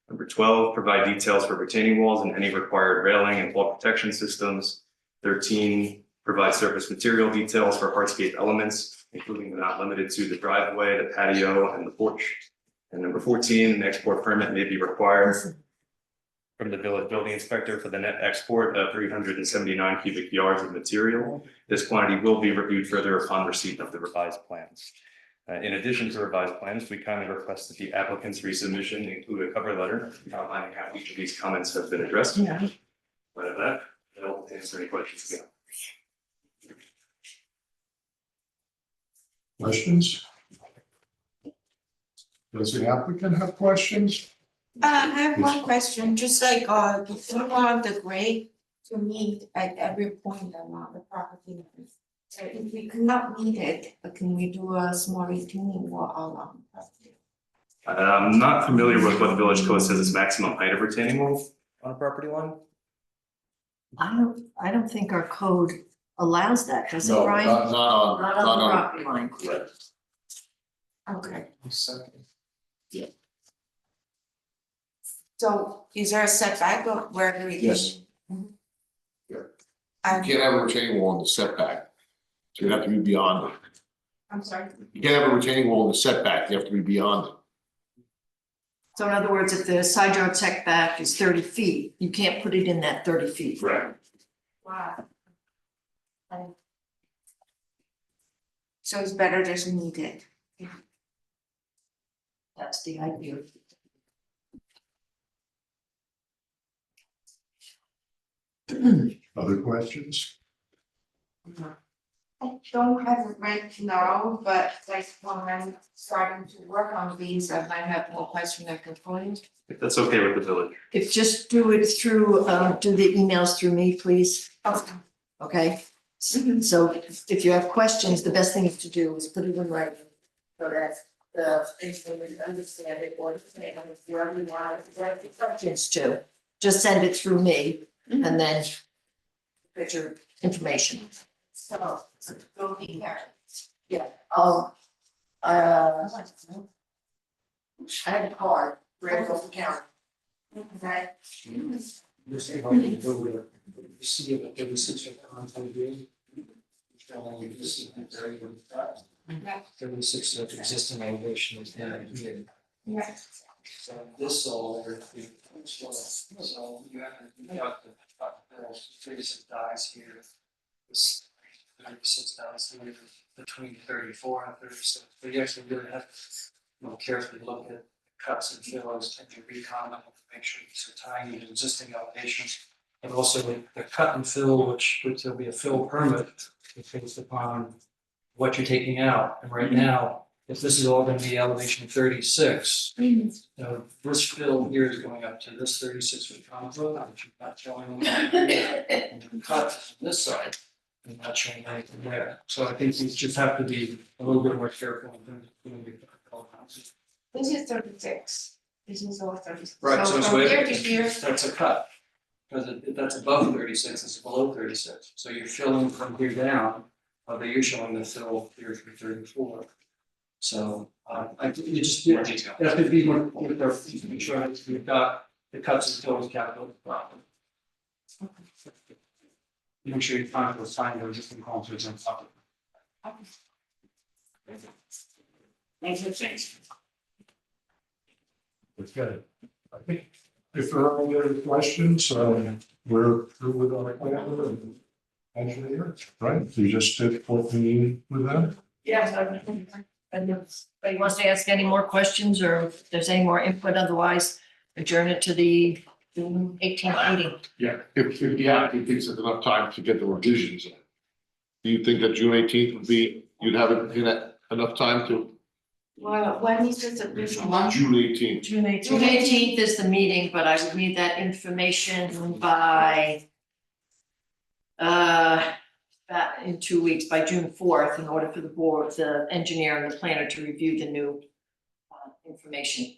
Number 12, provide details for retaining walls and any required railing and fall protection systems. 13, provide surface material details for hardscape elements, including but not limited to the driveway, the patio, and the porch. And number 14, an export permit may be required from the village building inspector for the net export of 379 cubic yards of material. This quantity will be reviewed further upon receipt of the revised plans. In addition to revised plans, we kindly request that the applicant's resubmission include a cover letter outlining how each of these comments have been addressed. But of that, I'll answer any questions again. Questions? Does the applicant have questions? I have one question, just like, if you want the grade to meet at every point along the property line. So if we could not meet it, can we do a small retaining wall along the property? I'm not familiar with what the village code says is maximum height of retaining wall on a property line. I don't think our code allows that, does it, No, Brian? not on, Not not on the on. property line. Correct. Okay. So is there a setback of where the retaining? Yes. Mhm. Yeah. And, You can't have a retaining wall in the setback. So you have to be beyond it. I'm sorry, You can't have a retaining wall in the setback, you have to be beyond it. So in other words, if the side yard setback is 30 feet, you can't put it in that 30 feet. Correct. wow. So it's better just meet it. That's the idea. Other questions? I don't have it right now, but like when I'm starting to work on these, I might have more questions I can point. If that's okay with the village. If just do it through, do the emails through me, please, Okay. okay? So if you have questions, the best thing to do is put it in writing. So that the information understand it or wherever you want to direct the questions to. Just send it through me and then put your information. So, go in here. Yeah, I have a card, right off the counter. Okay. Just see how you go with it. You see if it was such a content view. Showing you this is very good. Yeah. 36 of existing elevation is down here. Yeah. So this all over. So you have the 36 dies here. This 36 dies here between 34 and 36. But you actually really have to carefully look at cuts and fills and your recon to make sure these are tying to existing elevations. And also the cut and fill, which there'll be a fill permit based upon what you're taking out. And right now, if this is all gonna be elevation 36, this fill here is going up to this 36-foot contour, which you're not showing. And the cut on this side, and not showing anything there. So I think you just have to be a little bit more careful in the This is 36. This is all 36. Right, So so from it's here to here, that's a cut. Because that's above 36, it's below 36, so you're filling from here down, but you're showing the fill here through 34. So, you just, you have to be more, to make sure that you've got the cuts and fills calculated properly. Make sure you find those signs or existing contours on top of it. Thank you. Okay. I think if there are any other questions, we're through with our plan. engineer, right? You just did what we need with them? Yeah. And if anybody wants to ask any more questions or if there's any more input, otherwise adjourn it to the June 18th meeting. Yeah, if the applicant thinks there's enough time to get the revisions in. Do you think that June 18th would be, you'd have it in enough time to? Well, when is the submission one? June 18th. June 18th is the meeting, but I would need that information by about in 2 weeks, by June 4th, in order for the board, the engineer and the planner to review the new information.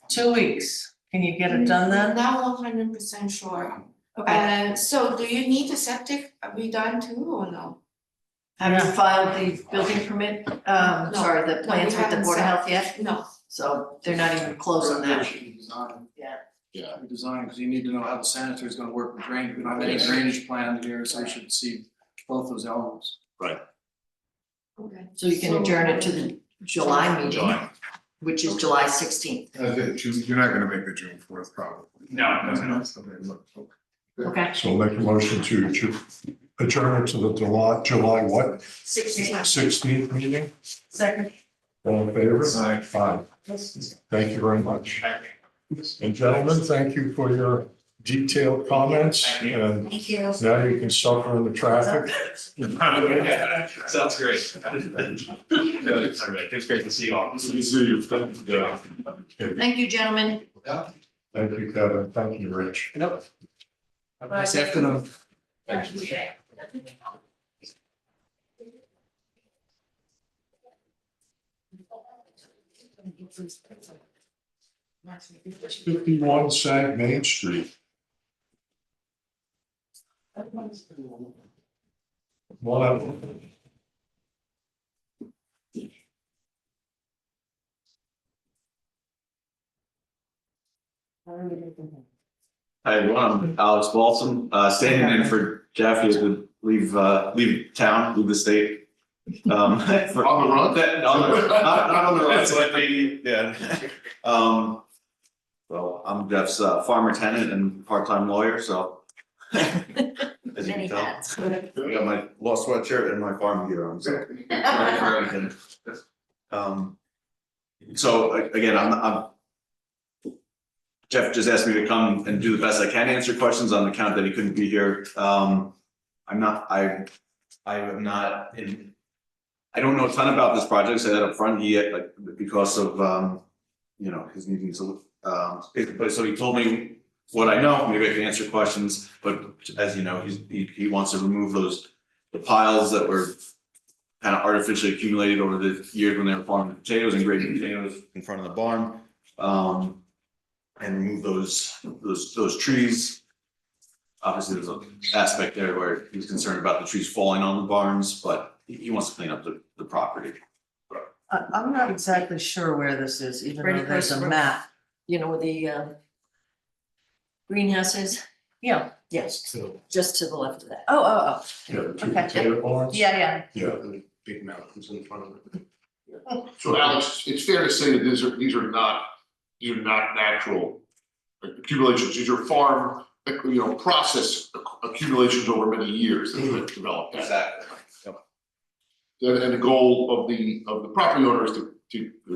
2 weeks. Can you get it done then? Not 100% sure. Okay. So do you need the septic redone too or no? Have you filed the building permit, sorry, the No, plans we with the haven't Board of signed. Health yet? No. So they're not even close on that. Design. Yeah. Yeah. Design, because you need to know how the sanitary is gonna work with drainage. We don't have any drainage plan here, so we should see both those elements. Okay. So you can adjourn it to the July meeting, which is July 16th. You're not gonna make the June 4th probably. No, Okay. So make a motion to adjourn to the July what? 16th. 16th meeting? Second. All in favor? Aye. Aye. Thank you very much. And gentlemen, thank you for your detailed comments, and Thank you. now you can suffer in the traffic. Sounds great. It's all right. It's great to see you all. See you. Thank you, gentlemen. Thank you, Kevin. Thank you, Rich. Yep. Have a nice afternoon. It's 51 Sag Main Street. Well, Hi, everyone, I'm Alex Balsam, standing in for Jeff, he had to leave town, leave the state. On the run? Not on the run, but maybe, yeah. Well, I'm Jeff's farmer tenant and part-time lawyer, so. As you can Many tell, hats. I got my law sweatshirt and my farm gear on, so. Ready for everything. So again, I'm Jeff just asked me to come and do the best I can to answer questions on the account that he couldn't be here. I am not in, I don't know a ton about this project, say that up front, he like, because of, you know, his needing to, but so he told me what I know, maybe I can answer questions, but as you know, he wants to remove the piles that were kind of artificially accumulated over the years when they were farming potatoes and grading potatoes in front of the barn. And remove those trees. Obviously, there's an aspect there where he's concerned about the trees falling on the barns, but he wants to clean up the property. I'm not exactly sure where this is, even Right though there's across a the- map. You know, where the greenhouse is? Yeah, yes, just to the left of that. Oh. yeah, the two Okay. potato barns. Yeah. Yeah. Big mountains in front of it. So Alex, it's fair to say that these are not natural accumulations, these are farm, process accumulations over many years that have been developed. Exactly. And the goal of the property owner is to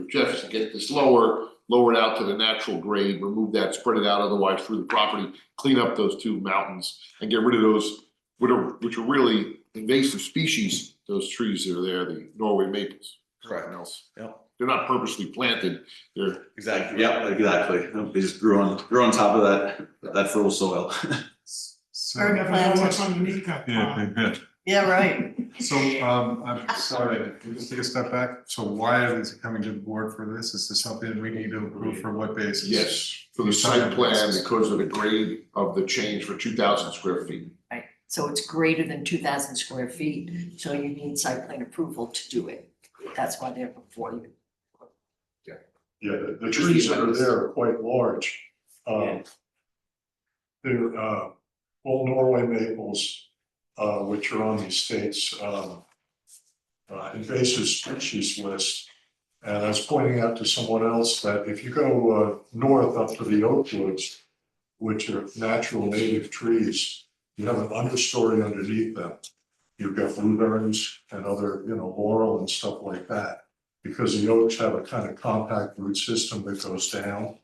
Jeff, is to get this lower it out to the natural grade, remove that, spread it out otherwise through the property, clean up those two mountains and get rid of those, which are really invasive species, those trees that are there, the Norway maples. Correct. Everything else. Yep. They're not purposely planted, they're. Exactly. Yep. Exactly. They just grew on top of that fertile soil. Heard of that. Yeah. Yeah, right. So, I'm sorry, can you just take a step back? So why is it coming to the board for this? Is this something we need to approve for what basis? Yes, for the site plan, because of the grade of the change for 2,000 square feet. Right, so it's greater than 2,000 square feet, so you need site plan approval to do it. That's why they're before you. Yeah, the trees that are there are quite large. They're all Norway maples, which are on the state's invasive species list. And I was pointing out to someone else that if you go north up to the oak woods, which are natural native trees, you have an understory underneath them. You've got blueberries and other, laurel and stuff like that. Because the oaks have a kind of compact root system that goes down.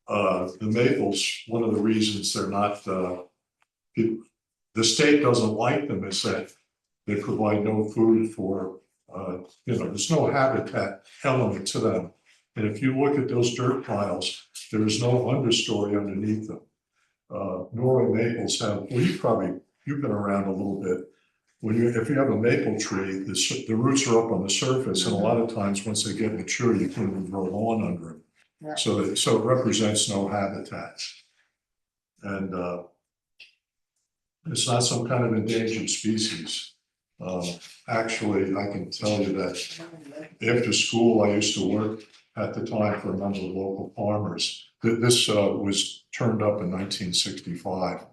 The maples, one of the reasons they're not, the state doesn't like them is that they provide no food for, there's no habitat element to them. And if you look at those dirt piles, there is no understory underneath them. Norway maples have, well, you've been around a little bit. If you have a maple tree, the roots are up on the surface, and a lot of times, once they get mature, you can't even grow lawn under them. Yeah. So it represents no habitat. And it's not some kind of endangered species. Actually, I can tell you that after school, I used to work at the time for a number of local farmers. This was turned up in 1965.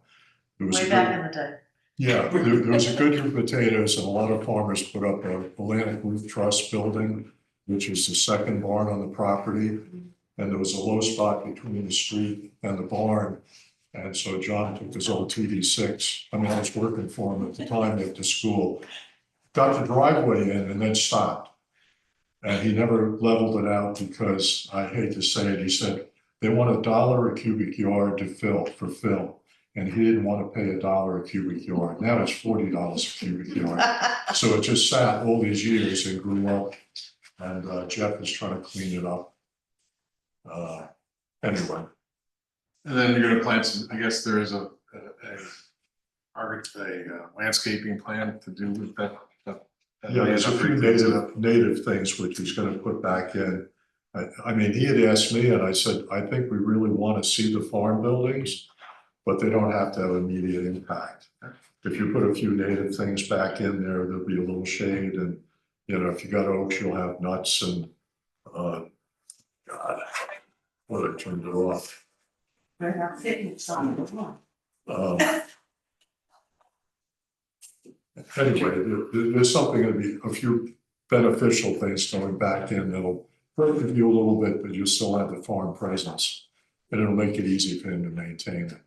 It was Way back in the day. yeah, there was a good year of potatoes, and a lot of farmers put up a Atlantic Roof Trust building, which is the second barn on the property. And there was a low spot between the street and the barn. And so John took his old TD6. I mean, I was working for him at the time after school. Got the driveway in and then stopped. And he never leveled it out because, I hate to say it, he said, they want $1 a cubic yard to fill. And he didn't want to pay $1 a cubic yard. Now it's $40 a cubic yard. So it just sat all these years and grew up. And Jeff is trying to clean it up. Anyway. And then you're gonna plant some, I guess there is a landscaping plan to do with that. Yeah, there's a few native things which he's gonna put back in. I mean, he had asked me and I said, I think we really want to see the farm buildings, but they don't have to have immediate impact. If you put a few native things back in there, there'll be a little shade and, if you got oaks, you'll have nuts and, God, well, I turned it off. Anyway, there's something gonna be a few beneficial things going back in that'll hurt you a little bit, but you still have the farm presence. And it'll make it easy for him to maintain it.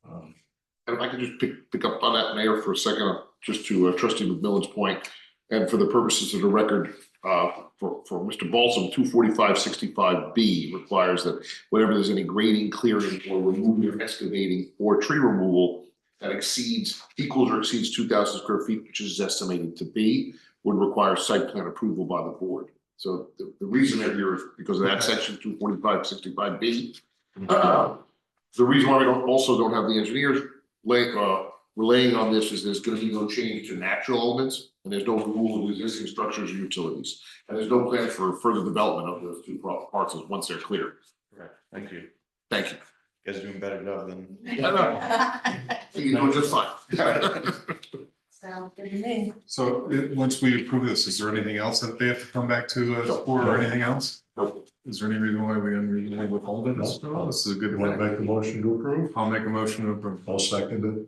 And if I could just pick up on that, Mayor, for a second, just to Trustee McMillan's point, and for the purposes of the record, for Mr. Balsam, 245-65B requires that whenever there's any grading, clearing, or removing or excavating or tree removal that equals or exceeds 2,000 square feet, which is estimated to be, would require site plan approval by the board. So the reason they're here is because of that section 245-65B. The reason why we don't have the engineers relaying on this is there's going to be no change to natural elements, and there's no removal of existing structures or utilities, and there's no plan for further development of those two parcels once they're clear. Right, thank you. Thank you. You guys are doing a better job than. You know, just fine. Sounds good to me. So once we approve this, is there anything else that they have to come back to us for or anything else? Nope. Is there any reason why we unreasonably withhold it? No. This is a good You want to thing. make a motion to approve? I'll make a motion to approve. I'll second it.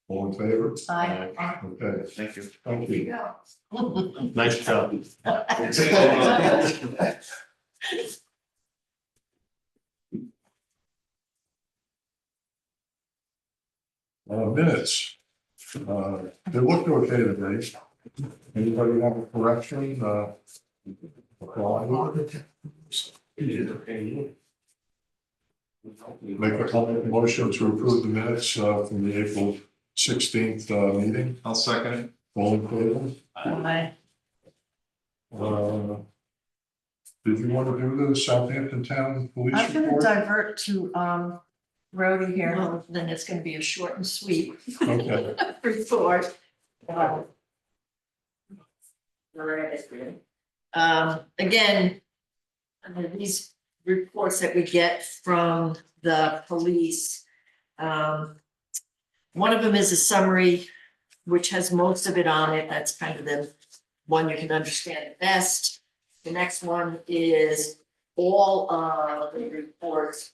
All in favor? Aye. Okay, Thank you. thank There you you. go. Nice job. Minutes. They looked okay to me. Anybody have a correction? Make a public motion to approve the minutes from the April 16th meeting. I'll second it. All in favor? Aye. Did you want to do the Southampton Town Police I'm gonna report? divert to Rhodey here, well, then it's gonna be a short and sweet Okay, report. Again, these reports that we get from the police. One of them is a summary, which has most of it on it. That's kind of the one you can understand best. The next one is all of the reports,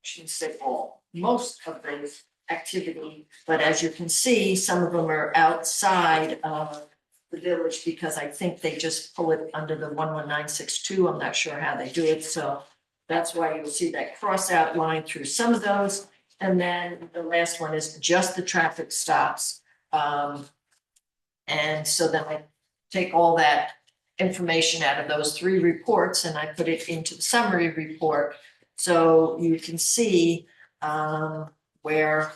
I shouldn't say all, most of the activity. But as you can see, some of them are outside of the village because I think they just pull it under the 11962. I'm not sure how they do it. So that's why you'll see that cross out line through some of those. And then the last one is just the traffic stops. And so then I take all that information out of those three reports and I put it into the summary report. So you can see where,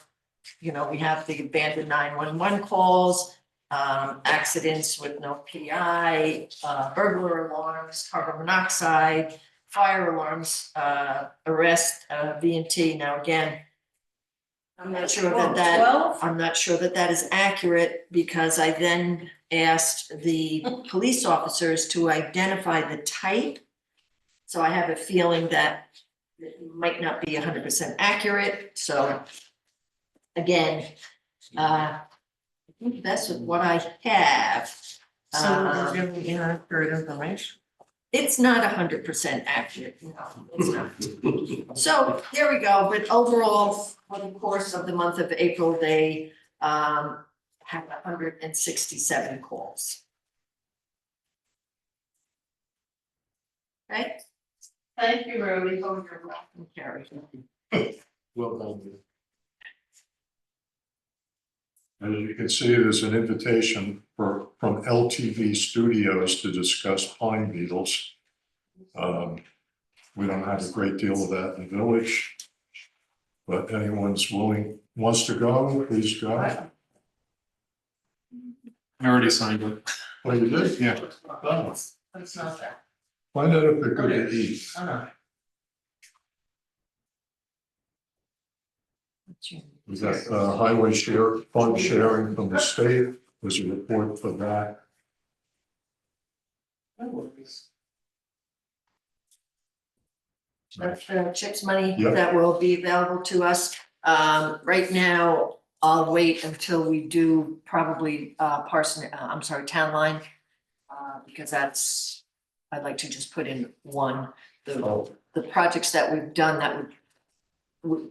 you know, we have the abandoned 911 calls, accidents with no PI, burglar alarms, carbon monoxide, fire alarms, arrest, V&T. Now, again, I'm not sure I'm not sure that that is accurate because I then asked the police officers to identify the type. So I have a feeling that it might not be 100% accurate. So again, I think that's what I have. So we're giving inaccurate information. It's not 100% accurate, no, it's not. So there we go, but overall, for the course of the month of April, they had 167 calls. Okay? Thank you, Rody. Oh, you're welcome, Carrie. Well done. As you can see, there's an invitation from LTV Studios to discuss pine beetles. We don't have a great deal of that in the village. But anyone's wants to go, please go. I already signed it. Well, you did? Yeah. Oh, It's not that. find out if they're good to eat. We got highway share, fund sharing from the state, there's a report for that. That's the CHIPS money Yep. that will be available to us. Right now, I'll wait until we do probably Town Line. Because I'd like to just put in one, the projects that we've done that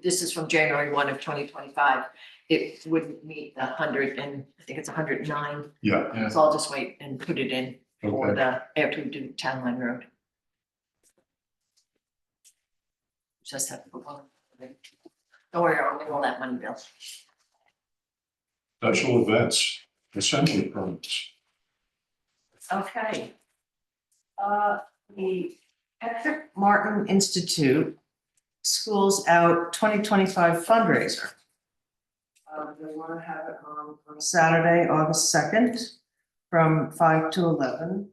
this is from January 1 of 2025. It wouldn't meet the 100 and I think it's 109. Yeah, So I'll just wait and put it in for okay. after we do Town Line Road. Just have to put one. Don't worry, I'll get all that money, Bill. Special events, assembly permits. Okay. The Patrick Martin Institute Schools Out 2025 fundraiser. They want to have it on Saturday, August 2nd, from 5 to 11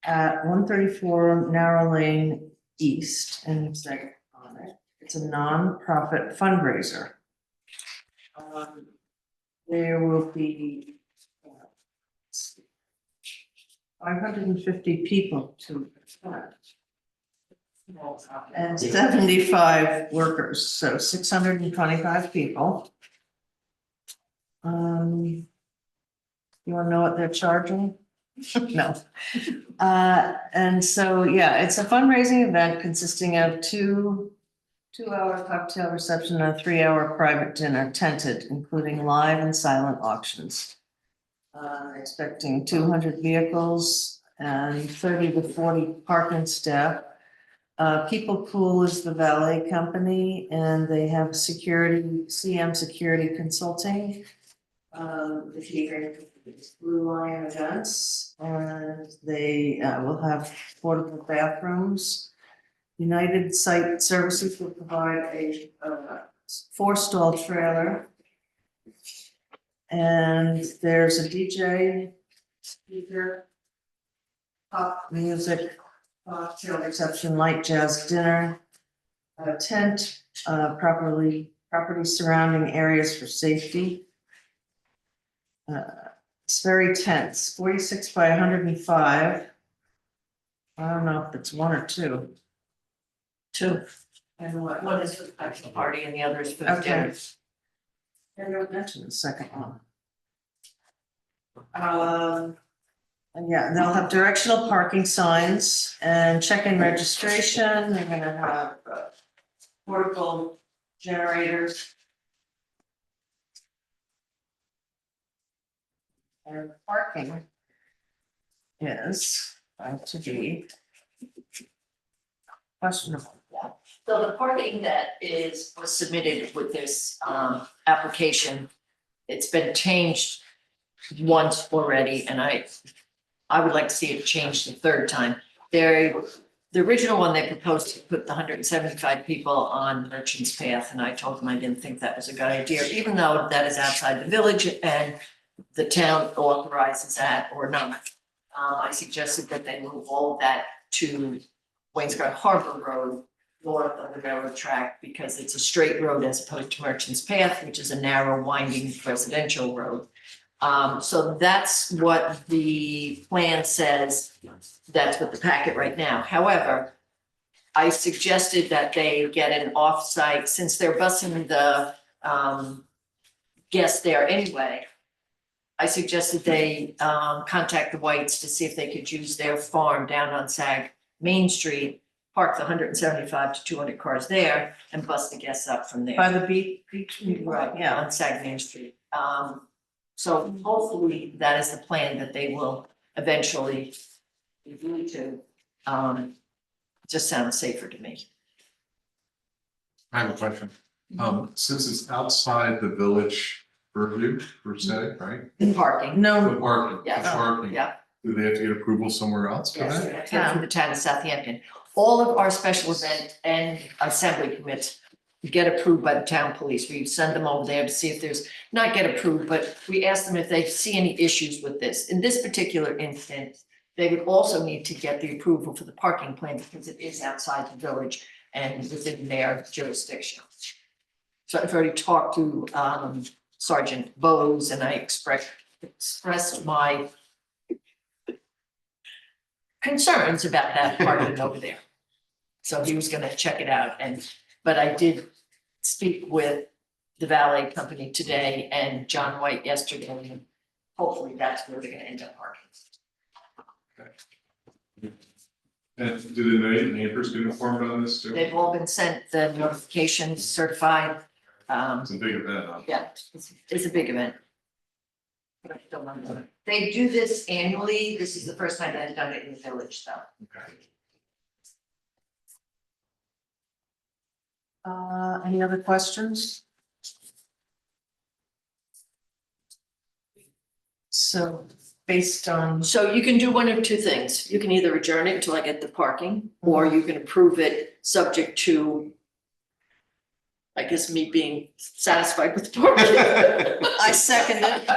at 134 Narrow Lane East in Second. It's a nonprofit fundraiser. There will be 550 people to attend. And 75 workers, so 625 people. You wanna know what they're charging? No. And so, yeah, it's a fundraising event consisting of two-hour cocktail reception and a 3-hour private dinner tented, including live and silent auctions. Expecting 200 vehicles and 30 to 40 parking staff. People Pool is the valet company and they have CM Security Consulting. The catering is Blue Lion Events, and they will have portable bathrooms. United Site Services will provide a 4-stall trailer. And there's a DJ, speaker, pop music, cocktail reception, light jazz dinner, a tent, property surrounding areas for safety. It's very tense, 46 by 105. I don't know if it's one or two. Two. And one is for the actual party and the other is for the Okay. dinner. I don't mention the second one. And yeah, they'll have directional parking signs and check-in registration. They're gonna have portable generators. And parking is going to be questionable. So the parking that was submitted with this application, it's been changed once already, and I would like to see it changed the third time. The original one, they proposed to put the 175 people on Merchants Path, and I told them I didn't think that was a good idea, even though that is outside the village and the town authorizes that or not. I suggested that they move all of that to Waynescott Harbor Road, north of the railroad track, because it's a straight road as opposed to Merchants Path, which is a narrow winding residential road. So that's what the plan says. That's what the packet right now. However, I suggested that they get an offsite, since they're busing the guests there anyway. I suggested they contact the Whites to see if they could use their farm down on Sag Main Street, park the 175 to 200 cars there and bus the guests up from there. By the beach, Right, yeah, on Sag Main Street. So hopefully that is the plan that they will eventually agree to. Just sounds safer to me. I have a question. Since it's outside the village purview per se, right? The parking. The parking, the Yes. parking. Yeah. Do they have to get approval somewhere else for Yes, that? they have to go through the town of Southampton. All of our special event and assembly permits get approved by the town police. We send them over there to see if there's, not get approved, but we ask them if they see any issues with this. In this particular instance, they would also need to get the approval for the parking plan because it is outside the village and within their jurisdiction. So I've already talked to Sergeant Bowes and I expressed my concerns about that parking over there. So he was gonna check it out but I did speak with the valet company today and John White yesterday, and hopefully that's where they're gonna end up parking. And do the neighbors get informed on this too? They've all been sent the notifications certified. It's a big event, huh? Yeah, it's a big event. But I still don't know. They do this annually. This is the first time they've done it in the village, though. Okay. any other questions? So based on, So you can do one of two things. You can either adjourn it until I get the parking, or you can approve it subject to, I guess, me being satisfied with the parking. I second it,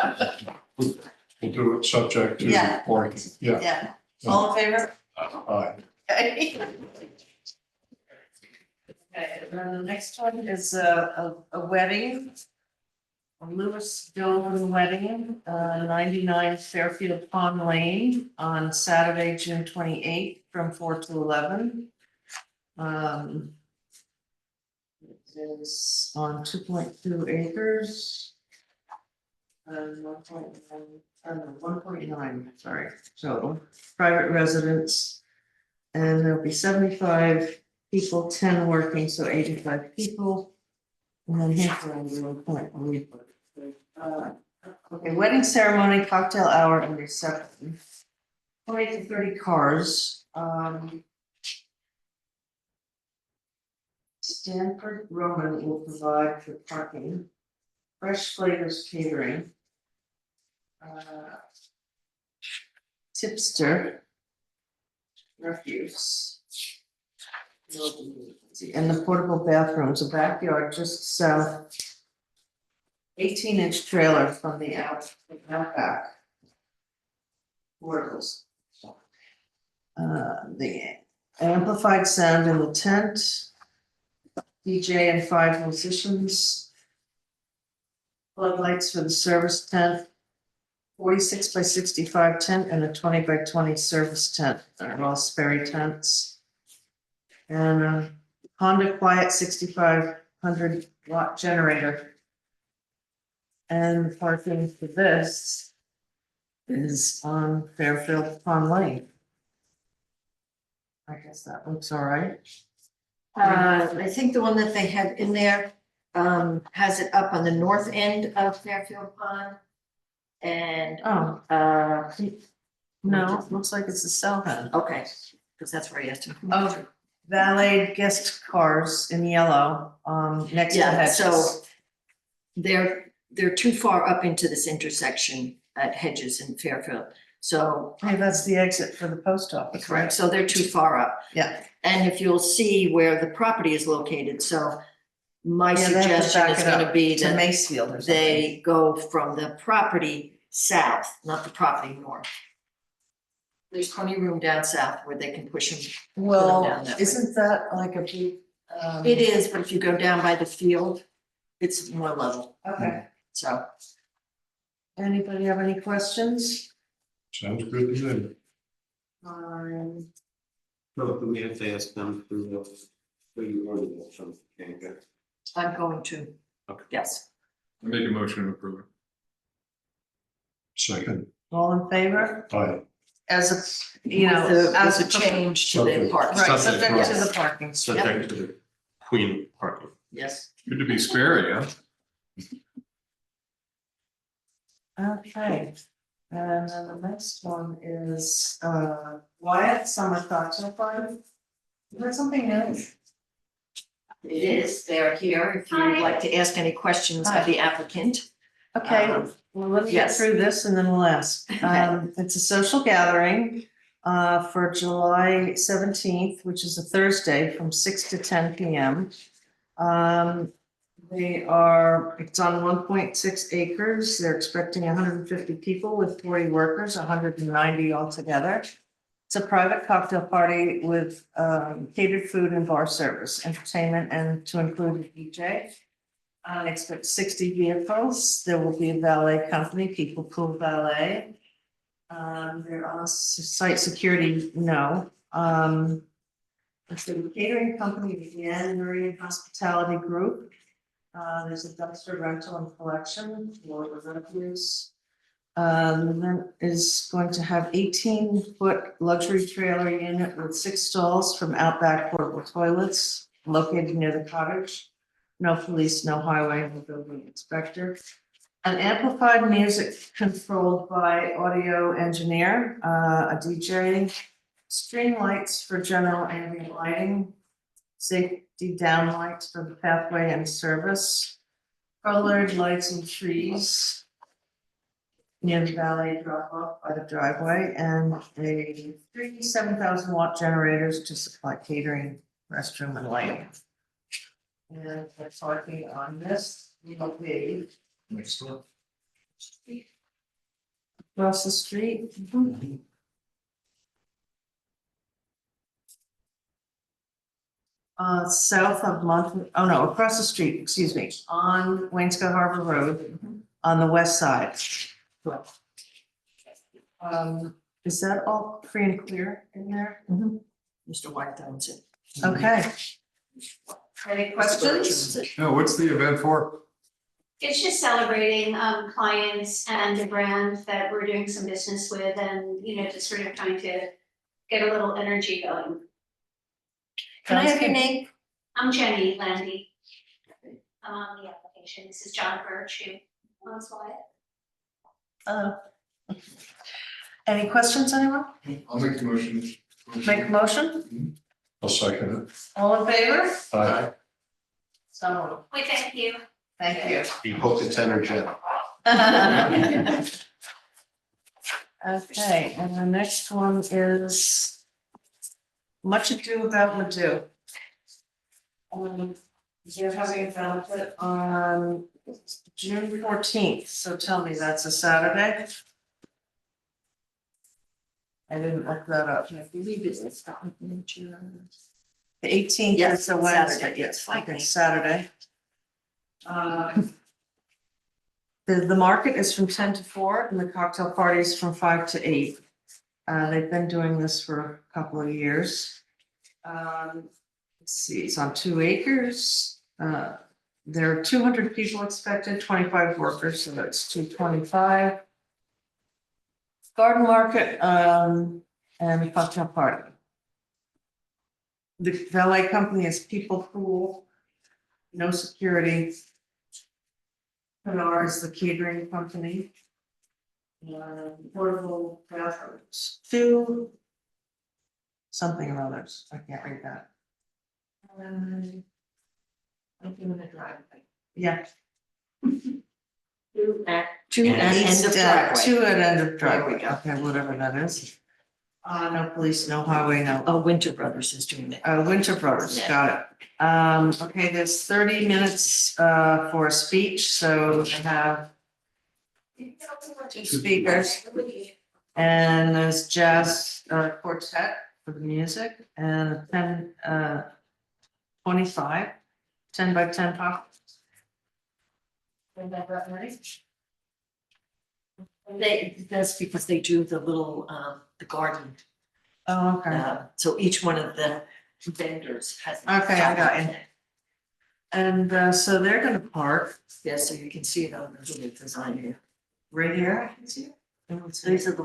We'll do it subject to Yeah. parking, yeah. yeah, all in favor? Aye. Okay, and then the next one is a wedding. A Lewis Dolan wedding, 99 Fairfield Pond Lane on Saturday, June 28th, from 4 to 11. It is on 2.2 acres. And 1.9, sorry, total, private residence. And there'll be 75 people, 10 working, so 85 people. And then here's what I'm doing, point. Okay, wedding ceremony, cocktail hour and reception. 20 to 30 cars. Stanford Roman will provide for parking. Fresh Flavors Catering. Tipster. Refuse. And the portable bathrooms, a backyard just south. 18-inch trailer from the outback. Portables. The amplified sound in the tent. DJ and 5 musicians. Floodlights for the service tent. 46 by 65 tent and a 20 by 20 service tent. They're all Sperry tents. And Honda Quiet 6500 watt generator. And the parking for this is on Fairfield Pond Lane. I guess that looks all right. I think the one that they have in there has it up on the north end of Fairfield Pond. And Oh, no, looks like it's the south end. okay, because that's where he has to. Oh. valet guest cars in yellow, next to Yeah, hedges. so they're too far up into this intersection at Hedges and Fairfield. So, Hey, that's the exit for the post office, correct, right? so they're too far up. Yeah. And if you'll see where the property is located, so my Yeah, they have to suggestion back is it gonna up be to that Macefield or something. they go from the property south, not the property north. There's plenty of room down south where they can push them. Well, down that way. isn't that like a big? It is, but if you go down by the field, it's more level, Okay. so. Anybody have any questions? Sounds good to me. No, we have to ask them through you already know some, okay. I'm going to. Okay. Yes. I make a motion to approve it. Second, All in favor? aye. As a, you know, With the, as with the change to the Okay. park. Right, Subject subject to to- the parking. Subject to the Queen parking. Yes. Good to be scary, huh? Okay, and then the next one is, Wyatt Summer Cocktail Party. Is that something new? It is, they're here, if you would like to ask any questions of the applicant. Okay, Um, well, let's get yes. through this and then we'll ask. It's a social gathering for July 17th, which is a Thursday from 6 to 10 p.m. It's on 1.6 acres. They're expecting 150 people with 40 workers, 190 altogether. It's a private cocktail party with catered food and bar service, entertainment, and to include a DJ. I expect 60 vehicles. There will be a valet company, People Pool Valet. They're on site security, no. It's the catering company, the Anne Marine Hospitality Group. There's a dumpster rental and collection for the refuse. The event is going to have 18-foot luxury trailer unit with 6 stalls from Outback portable toilets located near the cottage. No police, no highway, no building inspector. An amplified music controlled by audio engineer, a DJ, string lights for general ambient lighting, safety down lights for the pathway and service, colored lights and trees near the valet drop off by the driveway, and a 3 7,000-watt generators to supply catering, restroom, and lighting. And we're talking on this, will be Next door. across the street. South of across the street, excuse me, on Wainscott Harbor Road, on the west side. Is that all free and clear in there? Mr. White owns it. Okay. Any questions? No, what's the event for? It's just celebrating clients and a brand that we're doing some business with and, just sort of trying to get a little energy going. Can I have your name? I'm Jenny Landy. I'm on the application. This is John Birch, who owns Wyatt. Any questions, anyone? I'll make the motion. Make a motion? I'll second it. All in favor? Aye. So, Wait, thank you. thank you. You hope it's energetic. Okay, and the next one is Much Ado About Madou. They're having a benefit on June 14th, so tell me, that's a Saturday? I didn't look that up. I believe it's The 18th Yes, is a Wednesday, Saturday, yes, fine. okay, Saturday. The market is from 10 to 4 and the cocktail party is from 5 to 8. They've been doing this for a couple of years. Let's see, it's on 2 acres. There are 200 people expected, 25 workers, so that's 225. Garden market, and cocktail party. The valet company is People Pool, no security. Pinar is the catering company. Portable bathrooms, 2 something or others, I can't read that. I'm doing a driveway. Yeah. Two at end of East, driveway. two at end of There we driveway, go. okay, whatever that is. No police, no highway, no. Oh, Winter Brothers is doing it. Winter Brothers, Yeah. got it. Okay, there's 30 minutes for a speech, so I have two speakers. And there's jazz quartet for the music and 25, 10 by 10 pop. That's because they do the little, the garden. Oh, okay. So each one of the vendors has. Okay, I got you. And so they're gonna park Yeah, so you can see it on the little design here. right here. I can see it. These are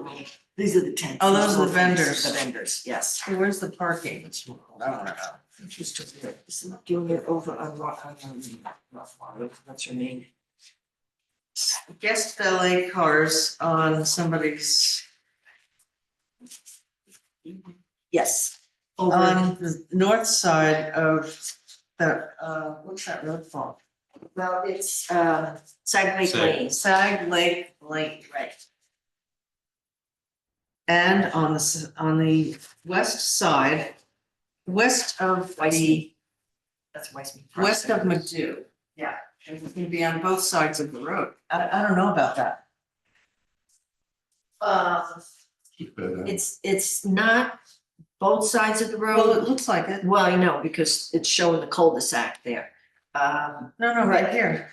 these are the tents. Oh, those are the These are vendors. The vendors, yes. Hey, where's the parking? I don't know. Just doing it over on what's your name? Guest valet cars on somebody's, Yes. Over, on the north side of that, what's that road called? well, it's Sag Lake Lane. Sag Lake Lane. Right. And on the west side, west of the, That's Weissman. west of Madhu. Yeah, and it's gonna be on both sides of the road. I don't know about that. Keep that in. It's not both sides of the Well, it road. looks like it. Well, I know, because it's showing the cul-de-sac there. No, right here.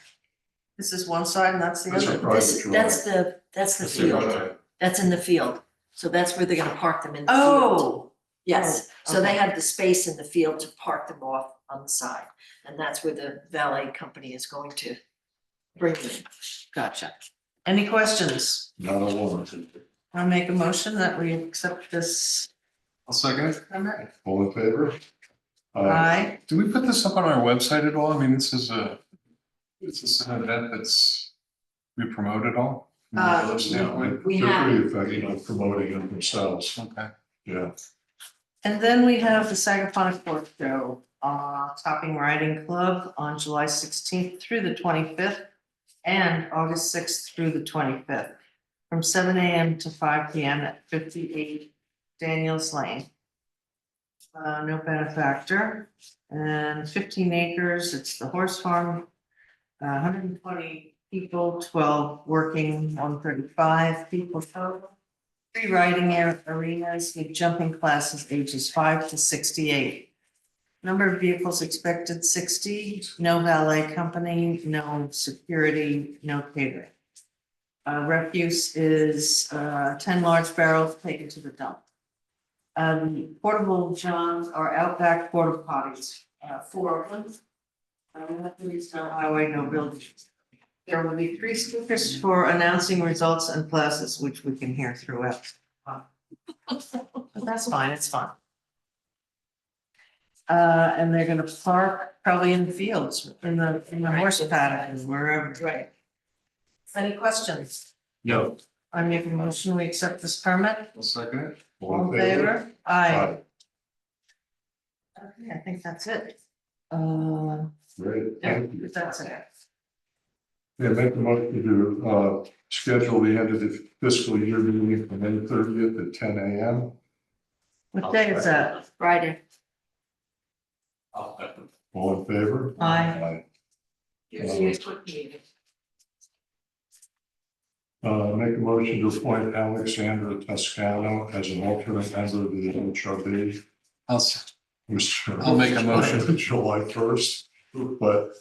This is one side and that's the That's other. a private drive. That's the That's field. right. That's in the field. So that's where they're gonna park them in the field. Oh, Yes, Oh, so they okay. have the space in the field to park them off on the side, and that's where the valet company is going to bring them in. gotcha. Any questions? Not a woman. I'll make a motion that we accept this I'll second it. permit. All in favor? Aye. Do we put this up on our website at all? I mean, this is an event that's, we promote it all? Yeah, We they're have- pretty effective at promoting it themselves, Okay. yeah. And then we have the Sagaponic Horse Show, Topping Riding Club on July 16th through the 25th and August 6th through the 25th from 7 a.m. to 5 p.m. at 58 Daniels Lane. No benefactor and 15 acres. It's the horse farm. 120 people, 12 working, 135 people total. 3 riding arenas with jumping classes ages 5 to 68. Number of vehicles expected 60, no valet company, no security, no catering. Refuse is 10 large barrels taken to the dump. Portable johns are outback porta potties, 4 of them. Please, no highway, no buildings. There will be 3 speakers for announcing results and classes, which we can hear throughout. But that's fine, it's fun. And they're gonna park probably in the fields, in the horse paddock and wherever. Right. Any questions? No. I make a motion, we accept this permit. I'll second it. All in favor? Aye. Aye. Okay, I think that's it. Great, Yeah, thank you. that's it. Yeah, make the motion to schedule the end of the fiscal year meeting from May 30th at 10 a.m. What day is that? Friday. All in favor? Aye. Usually a quick meeting. Make a motion to appoint Alexandra Toscano as an alternate member of the HRB. I'll make a motion. July 1st, but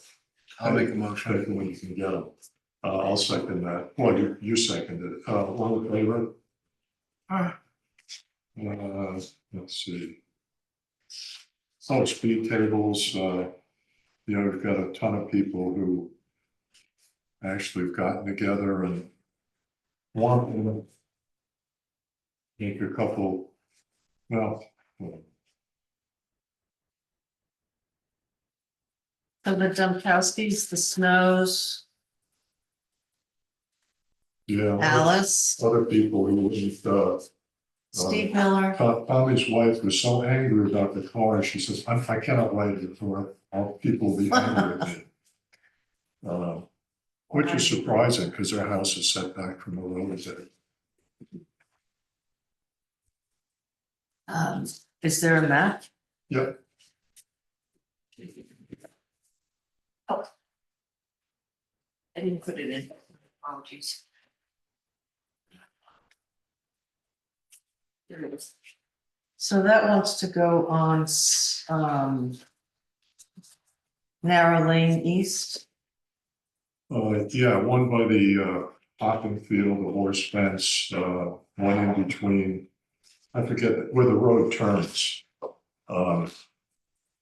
I'll make a motion. take them when you can get them. I'll second that. Well, you seconded it. All in favor? Let's see. Oh, speed tables, we've got a ton of people who actually have gotten together and want to make a couple, well, So the Dumpkowskis, the Snows, yeah. Alice. Other people who wouldn't, Steve Miller. Tommy's wife was so angry about the car, she says, I cannot write it, or people will be angry at me. Which is surprising, because their house is set back from the road. Is there a map? Yeah, I didn't put it in, apologies. There it is. So that wants to go on, narrow lane east. yeah, one by the hopping field, the horse fence, one in between, I forget where the road turns.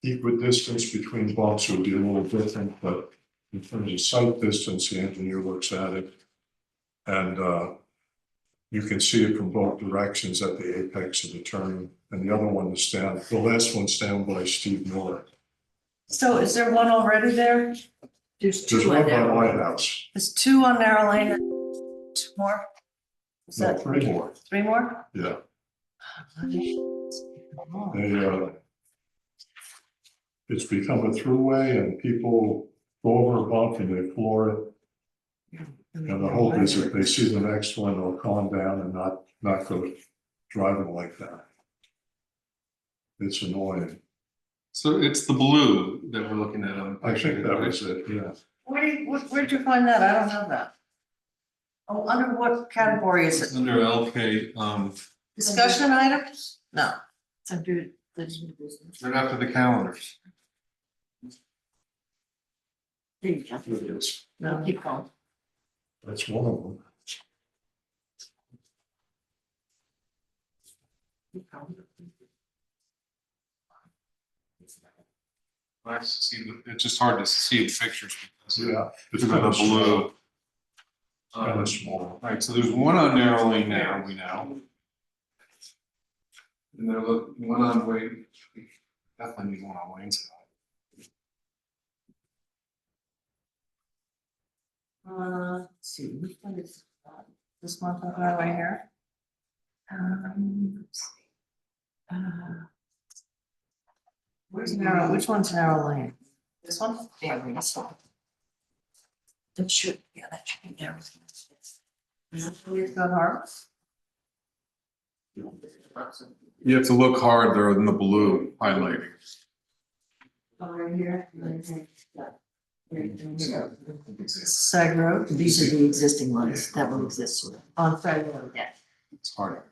Equidistance between bumps would be a little different, but in terms of sight distance, the engineer looks at it. And you can see it from both directions at the apex of the turn, and the other one is down, the last one's down by Steve Miller. So is there one already there? There's There's two one on by there. my house, There's two on narrow lane, and two more? Is no, that three more, three more? yeah. Oh. They, it's become a throughway and people go over a bump and they floor it. And the hope is if they see the next one, they'll calm down and not go driving like that. It's annoying. So it's the blue that we're looking at on. I think that was it, yeah. Where'd you find that? I don't know that. Oh, under what category is It's it? under LK, Discussion items? No. It's under the new business. right after the calendars. There you go. It is. No, keep going. That's one of them. Keep going. Nice to see, it's just hard to see the pictures because Yeah. It's of kind the of blue. blue. Kind of small. All right, so there's one on narrow lane now, we know. And there look, one on Wayne, definitely need one on Wayne's side. Let's see, which one is this one right here? Let's see. Where's narrow, which one's narrow lane? This one? Yeah, this one. That should, yeah, that should be there. We've got ours. You have to look hard, they're in the blue highlighting. Over here. Sag Road. These are the existing ones that will exist. On Sag Road, yeah. It's hard.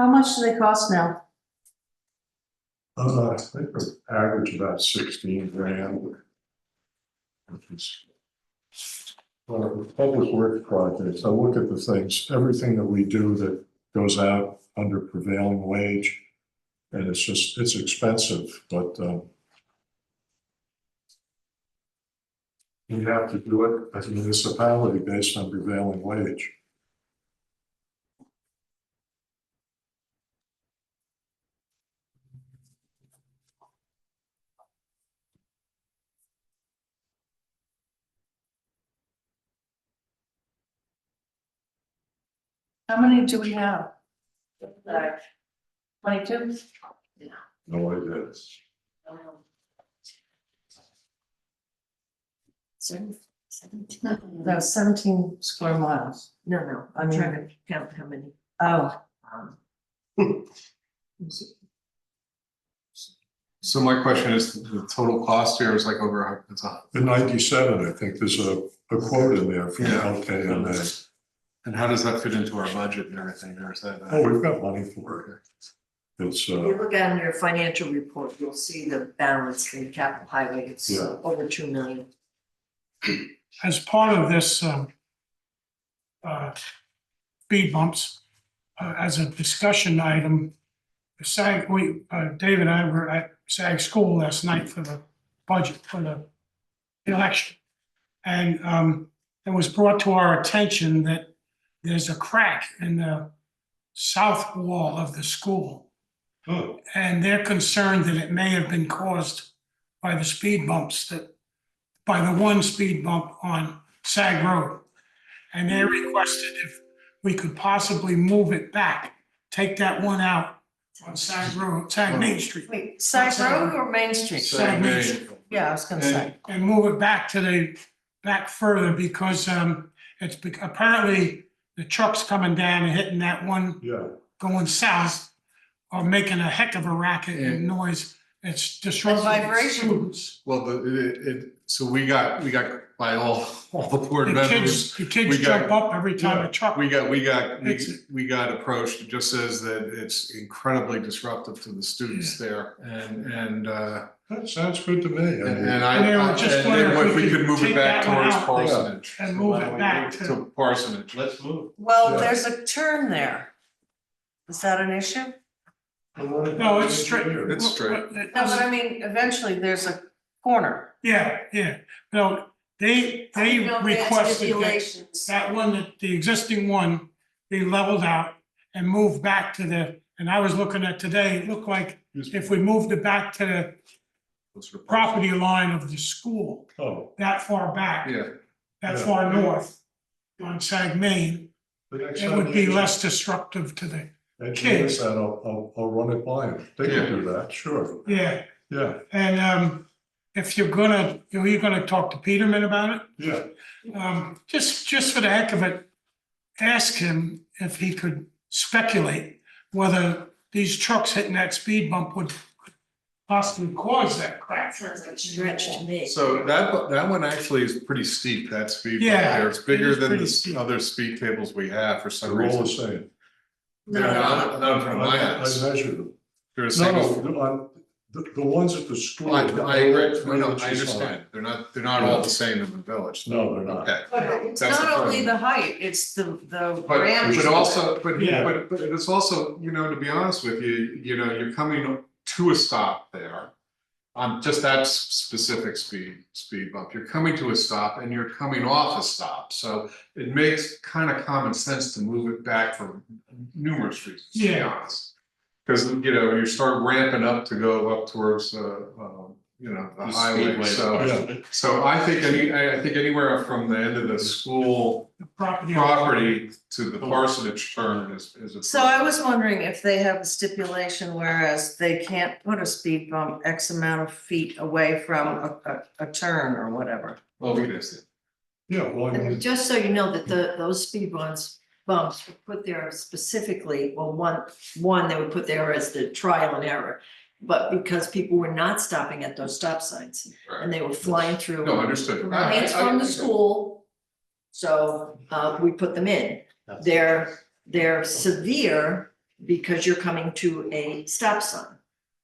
How much do they cost now? I think we average about 16 grand. Which is. Well, public works projects, I look at the things, everything that we do that goes out under prevailing wage. And it's expensive, but you have to do it as a municipality based on prevailing wage. How many do we have? 22? No idea. Seventeen. That's 17 square miles. No, I'm trying to count how many. Oh, So my question is, the total cost here is like over, it's a. In 97, I think there's a quote in there from Yeah. LKMA. And how does that fit into our budget and everything, or is that? Oh, we've got money for it. It's, If you look at your financial report, you'll see the balance in capital highway, it's Yeah. over 2 million. as part of this, speed bumps, as a discussion item, David and I were at SAG school last night for the budget, for the election. And, it was brought to our attention that there's a crack in the south wall of the school. And they're concerned that it may have been caused by the speed bumps by the one speed bump on Sag Road. And they requested if we could possibly move it back, take that one out on Sag Road, Sag Main Street. Wait, Sag Road or Main Street? Sag Main Street. Yeah, I was gonna say. And move it back further because apparently the trucks coming down and hitting that one Yeah, going south are making a heck of a racket and noise. It's disrupting vibration. students. Well, so we got by all the board members. The kids we got- jump up every time a truck. We got It's- approached, it just says that it's incredibly disruptive to the students there and that sounds good to me. I mean, and And they were just wondering if we could move it take back that one towards out Parsonage. and move it back to, To Parsonage. Let's move. Well, Yeah. there's a turn there. Is that an issue? no, it's straight. It's straight. No, but I mean, eventually there's a corner. Yeah, no, they I don't know if they had requested stipulations. that one, the existing one, be leveled out and moved back and I was looking at today, it looked like if we moved it back to the property line of the school, Oh, that far back, Yeah, that Yeah. far north on Sag Main, the next it time would be you less disruptive to the, engineer kids. that, I'll run it by them. They can do that, sure. yeah. Yeah, And if you're gonna talk to Peterman about it, yeah. just for the heck of it, ask him if he could speculate whether these trucks hitting that speed bump would possibly cause that crack. Sounds like a stretch to me. so that one actually is pretty steep, that speed bump Yeah, there, it's bigger it is than pretty the steep. other speed tables we have for some They're all the reason. same. They're not in front of my I house, measured them. they're a No, single. no, the ones at the school. I agree, they're all I 3 inches high. understand, they're not all the same in the village. No, they're not. Okay. But it's That's the not only problem. the height, it's the But ramp. Yeah. but it's also, to be honest with you, you're coming to a stop there. On just that specific speed bump, you're coming to a stop and you're coming off a stop, so it makes kind of common sense to move it back for numerous reasons, to be Yeah. honest. Cause you start ramping up to go up towards the highway, so I think anywhere from the end of the school The property. property to the parsonage turn is a. So I was wondering if they have a stipulation whereas they can't put a speed bump X amount of feet away from a turn or whatever. Well, we can see. Yeah, well, I mean, And just so you know that those speed bumps were put there specifically, well, one they would put there as the trial and error. But because people were not stopping at those stop signs and they were flying through. No, understood. It's from the school, so we put them in. They're severe because you're coming to a stop sign.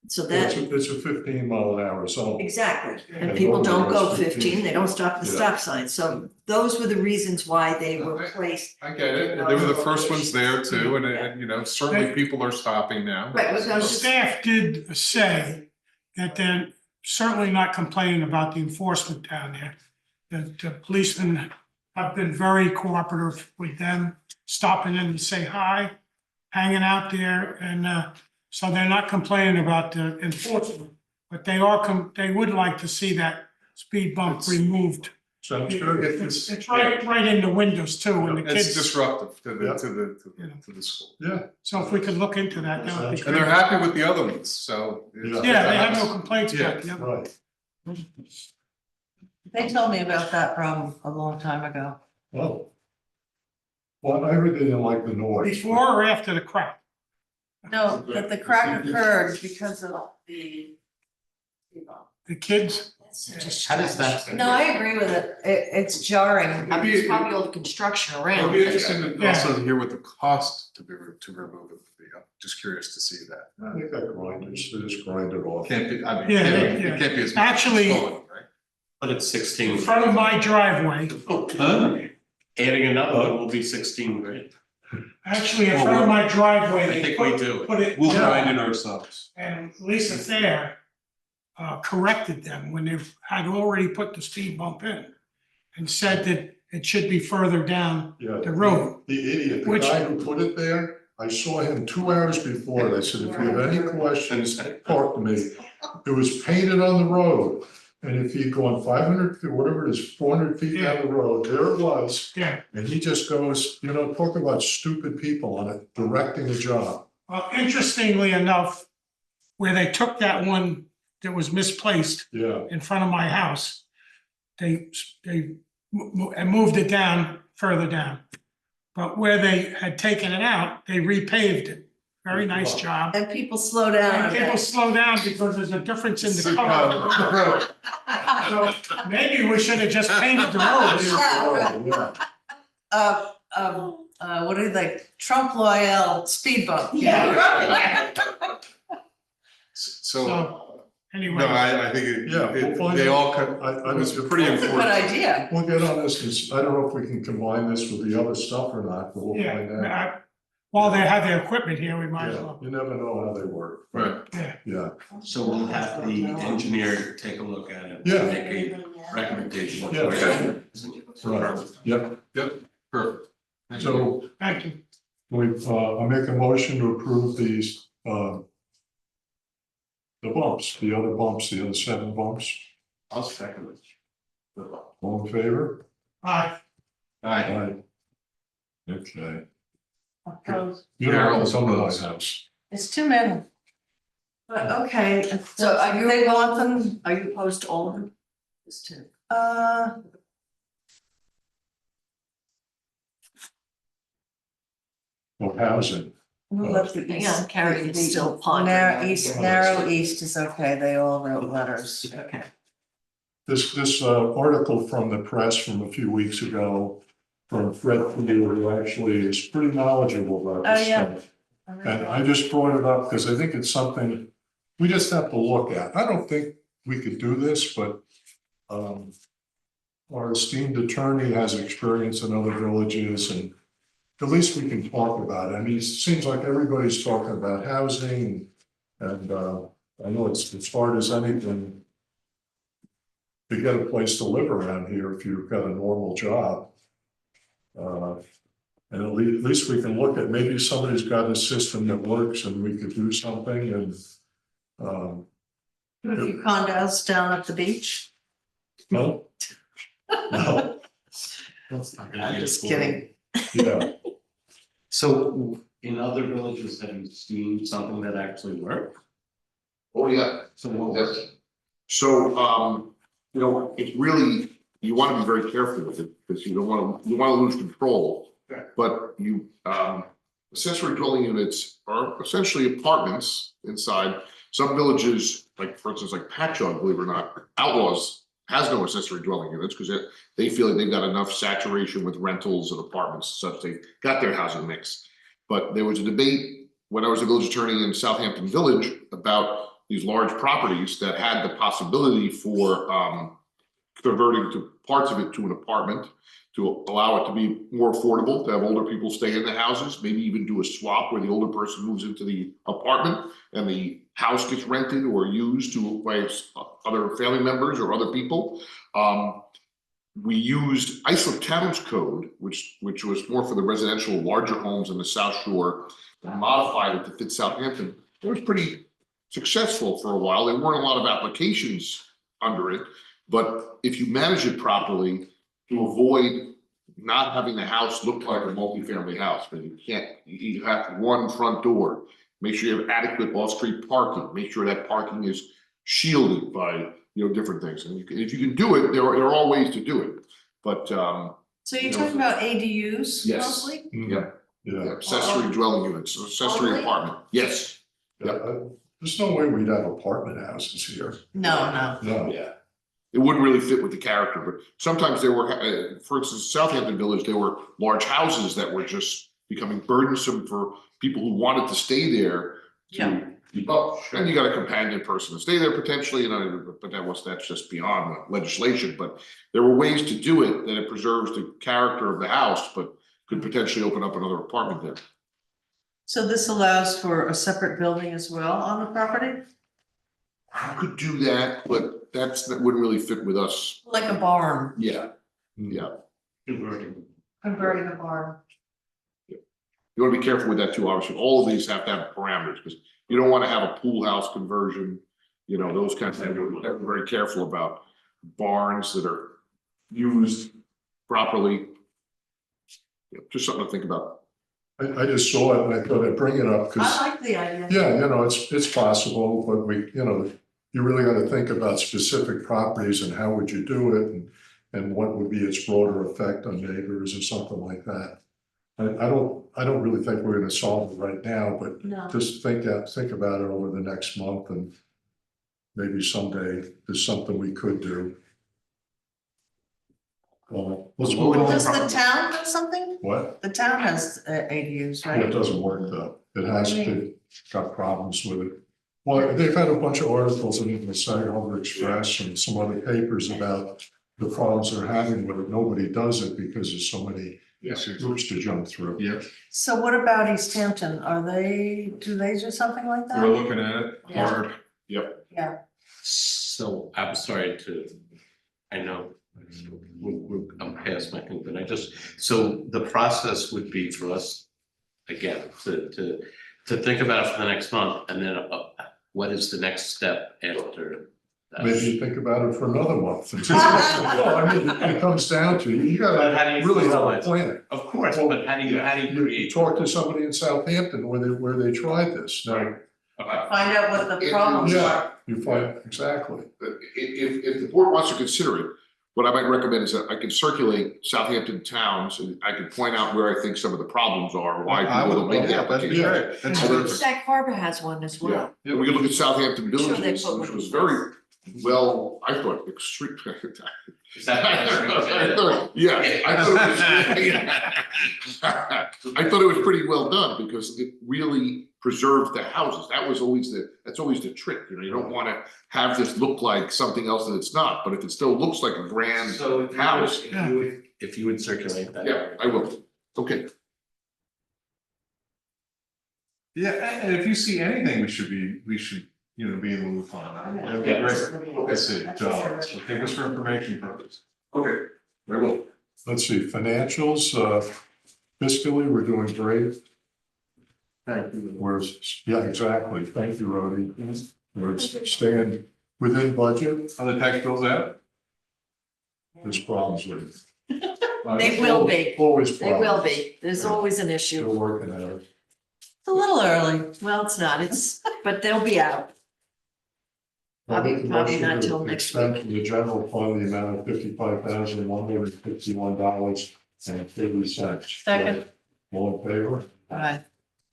So it's that, a 15-mile-an-hour zone. exactly, and And people don't go normally it's 15, they don't stop at the Yeah. stop sign, so those were the reasons why they were placed. I get it, and they were the first ones there too, and certainly people are stopping now. Right, but The those- staff did say that they're certainly not complaining about the enforcement down there. The policemen have been very cooperative with them, stopping in to say hi, hanging out there, and so they're not complaining about the enforcement. But they would like to see that speed bump removed. Sounds good. It's right in the windows too, and the It's kids, disruptive to Yeah. the school. Yeah, so if we could look into that, that would be And And they're great. happy with the other ones, so. Yeah. Yeah, they have no complaints about the other. right. They told me about that problem a long time ago. Oh. Well, I heard they didn't like the noise. Before or after the crack? No, that the crack occurred because of the. The kids? How does that? No, I agree with it. It's jarring. There's probably all the construction It'd around. be interesting to Yeah. also hear what the cost to remove it would be. I'm just curious to see that. I think that grinders, they just grind it off. Can't be, Yeah, it yeah. can't be as much as Actually- going, right? But it's 16. in front of my driveway, Huh? Adding another one will be 16 grand. actually in front of my driveway, I they think we do. put it. We'll find it ourselves. And Lisa Thayer corrected them when they had already put the speed bump in and said that it should be further down Yeah. the road. The idiot, the Which- guy who put it there, I saw him 2 hours before, and I said, if you have any questions, talk to me. It was painted on the road, and if he'd gone 500 feet, whatever it is, 400 feet down the road, there it was. Yeah, And he just goes, talk about stupid people on it, directing a job. well, interestingly enough, where they took that one that was misplaced Yeah, in front of my house, they moved it down, further down. But where they had taken it out, they repaved it. Very nice job. And people slow down. And people slow down because there's a difference in the color. So maybe we should have just painted the roads. What do you think? Trump loyal speed bump. Yeah. So, Anyway. no, I think they all cut, I it was was pretty It's a good important. idea. We'll get on this, 'cause I don't know if we can combine this with the other stuff or not, but we'll find out. Yeah, while they have their equipment here, we might as Yeah, well. you never know how they work. Right. Yeah, So we'll have the engineer take a look at it. Yeah. Make a recommendation. Yeah. right, yep. Perfect. So Thank you. I make a motion to approve these, the other 7 bumps. I'll second it. All in favor? Aye. Aye. Okay. Opposed. You know, it's on my house. It's too many. But okay, So are you, they want them, are you opposed to all of them? Just two. Well, housing. we'll let the Hang east. on, Carrie is still the pondering. narrow east is okay, they all wrote letters. Okay. This article from the press from a few weeks ago from Fred Pugh, who actually is pretty knowledgeable about this Oh, yeah. stuff. And I just brought it up because I think it's something we just have to look at. I don't think we could do this, but our esteemed attorney has experience in other villages, and at least we can talk about it. I mean, it seems like everybody's talking about housing, and I know it's hard as anything to get a place to live around here if you've got a normal job. And at least we can look at, maybe somebody's got a system that works and we could do something and. A few condos down at the beach. No. No, I'm just kidding. yeah, So in other villages, have you seen something that actually worked? Oh, yeah. So what Yes. was it? So, it's really, you want to be very careful with it, because you don't want to lose control. But accessory dwelling units are essentially apartments inside. Some villages, like for instance, like Patchogue, believe it or not, Outlaws has no accessory dwelling units because they feel like they've got enough saturation with rentals and apartments, such they got their housing mix. But there was a debate when I was a village attorney in Southampton Village about these large properties that had the possibility for converting to parts of it to an apartment, to allow it to be more affordable, to have older people stay in the houses, maybe even do a swap where the older person moves into the apartment and the house gets rented or used by other family members or other people. We used Islip Town's code, which was more for the residential larger homes in the South Shore, and modified it to fit Southampton. It was pretty successful for a while. There weren't a lot of applications under it, but if you manage it properly, to avoid not having the house look like a multifamily house, but you have one front door. Make sure you have adequate off-street parking. Make sure that parking is shielded by, different things. And if you can do it, there are all ways to do it. But So you're talking about ADUs Yes. mostly? yeah, yeah. accessory dwelling units, accessory Only? apartment. Yes. There's no way we'd have apartment houses here. No. No, Yeah. It wouldn't really fit with the character, but sometimes there were, for instance, Southampton Village, there were large houses that were just becoming burdensome for people who wanted to stay there. Yeah. Well, and you got a companion person to stay there potentially, you know, but that's just beyond the legislation, but there were ways to do it that it preserves the character of the house, but could potentially open up another apartment there. So this allows for a separate building as well on the property, You could do that, but that wouldn't really fit with us. like a barn, Yeah, yeah. converting a barn. You wanna be careful with that too, obviously. All of these have to have parameters, because you don't wanna have a pool house conversion, you know, those kinds of things. We have to be very careful about barns that are used properly. Yeah, just something to think about. I just saw it and I thought I'd bring it up because, I like the idea. yeah, you know, it's possible, but we, you know, you really gotta think about specific properties and how would you do it and what would be its broader effect on neighbors or something like that. I don't really think we're gonna solve it right now, but No. just think about it over the next month and maybe someday there's something we could do. Let's move on. Does the town have something? What? The town has ADUs, It right? doesn't work though. It has to, got problems with it. Well, they've had a bunch of articles in the Saginaw Express and some other papers about the problems they're having with it. Nobody does it because there's so many hoops to jump through. Yeah, So what about East Hampton? Do they do something like that? we're looking at it Yeah. hard. Yep. Yeah, So I'm sorry to, I know I'm past my thing, but so the process would be for us, again, to think about it for the next month, and then what is the next step after that? Maybe think about it for another month. Well, I mean, it comes down to, you But how do gotta you really have a formalize it? plan. Of course, but how do you You create? talk to somebody in Southampton where they tried this. Now, Okay. find out what the problems are. yeah, you find, exactly. If the board wants to consider it, what I might recommend is that I can circulate Southampton towns and I can point out where I think some of the problems are, why I people would, don't make the yeah, that'd be application. great. That's And then- perfect. Sag Harbor has one as Yeah, well. and we can look at Southampton Sure, they villages, put which one was in very well, I thought, extreme. Is that? Yeah, I thought it was pretty well done because it really preserved the houses. That's always the trick, you know, you don't wanna have this look like something else that it's not, but if it still looks like a grand So if house. if you would circulate that. Yeah, I will, okay. Yeah, and if you see anything, we should, you know, be in the loop on that. That'd be great. That's it, so take us for information purposes. Okay, I will. Let's see, financials, fiscally, we're doing great. Thank you. Yeah, exactly. Thank you, Rhodey. We're staying within budget. Are the tax bills out? There's problems with it. They will be. Always They will problems. be. There's always an issue. Still working at it. It's a little early. Well, it's not, but they'll be out. Probably not till next week. Expend from the general fund, the amount of $55,151.30. Second. All in favor? All right.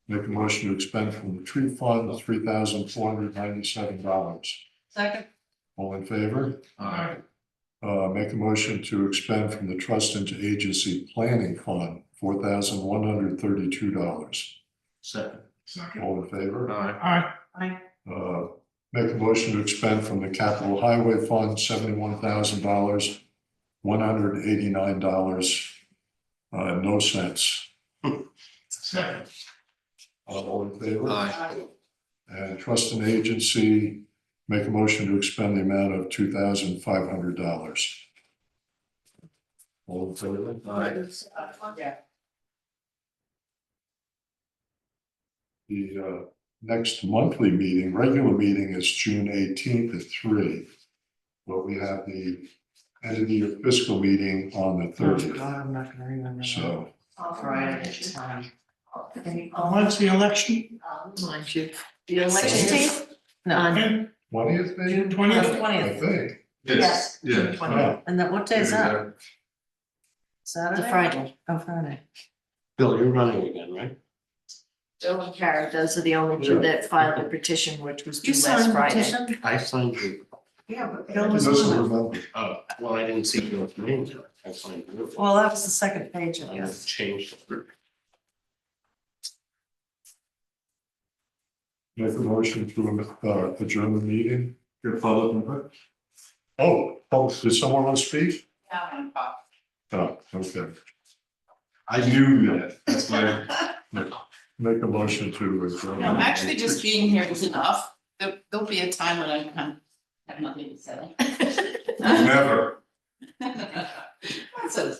Make a motion to expend from the tree fund, $3,497. Second. All in favor? Aye. Make a motion to expend from the trust into agency planning fund, $4,132. Second. All in favor? Aye. Aye. Make a motion to expend from the capital highway fund, $71,000, $189, no cents. Second. All in favor? Aye. And trust and agency, make a motion to expend the amount of $2,500. All in favor? Yeah. The next monthly meeting, regular meeting is June 18th at 3. But we have the end of the year fiscal meeting on the Oh, 30th, God, I'm not gonna remember that. so. Friday. When's the election? Mind you. The election is 16th? No. on 20th, maybe? June 20th? I 20th. think. Yes. Yeah. June 20th. And then what day is that? the Saturday? Friday. Oh, Friday. Bill, you're running again, right? Bill and Kara, those are the only two that filed the petition, which was due You last signed the Friday. petition? I signed you. Yeah, but He Bill was doesn't on it. remember. Oh, well, I didn't see your name. I signed you. Well, that was the second page, I I guess. changed it. Make a motion to adjourn the meeting. Your public input? Oh, did someone want to speak? Oh, okay. I knew that, that's why. Make a motion to adjourn. No, actually, just being here is enough. There'll be a time when I kind of have nothing to say. Never. Not so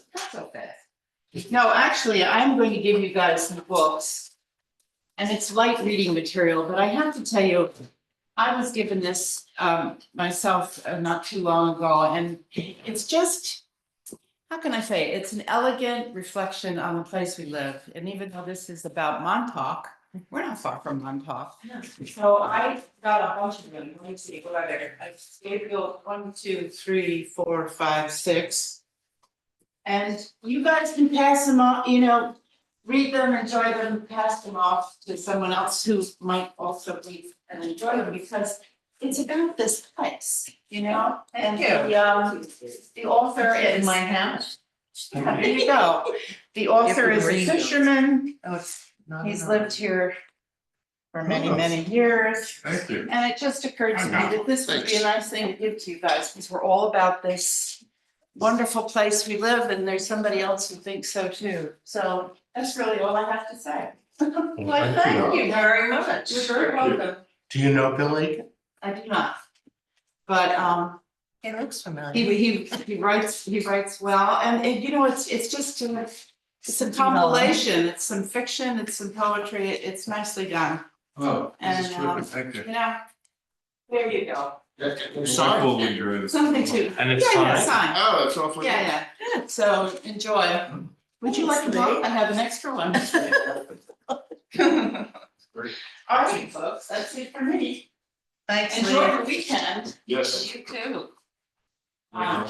fast. No, actually, I'm going to give you guys some books. And it's light reading material, but I have to tell you, I was given this myself not too long ago, and it's just, how can I say, it's an elegant reflection on the place we live. And even though this is about Montauk, we're not far from Montauk. So I got a bunch of them. Let me see, what are there? I gave you 1, 2, 3, 4, 5, 6. And you guys can pass them on, you know, read them, enjoy them, pass them off to someone else who might also read and enjoy them, because it's about this place, you know? And the author is. In my house. Yeah, there you go. The author is a fisherman. Oh, it's not He's enough. lived here for many, many years. Thank you. And it just occurred to me that this would be a nice thing to give to you guys, because we're all about this wonderful place we live, and there's somebody else who thinks so too. So that's really all I have to say. Well, thank you very much. You're very welcome. Do you know Bill Aiken? I do not. But It looks familiar. he writes well, and you know, it's just it's a compilation. It's some fiction, it's some poetry, it's nicely done. Oh, this is And, terrific, thank you. You know, there you go. I will enjoy this. Something to. And it's Yeah, fine. sign. Oh, that's awfully. Yeah, yeah. So enjoy. Would you like a book? I have an extra one. All right, folks, that's it for me. Thanks, Enjoy Lee. the weekend. Yes. You too. How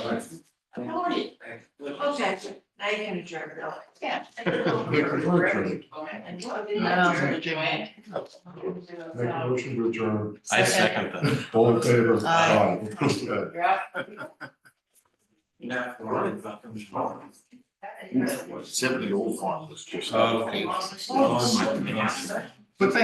are you? Okay. Now you can adjourn, Bill. Yeah. Make a motion. Make a motion to adjourn. I second that. All in favor? Aye. Okay. Yeah. Simply old farm was just. Oh. painful. Oh, my goodness. But thank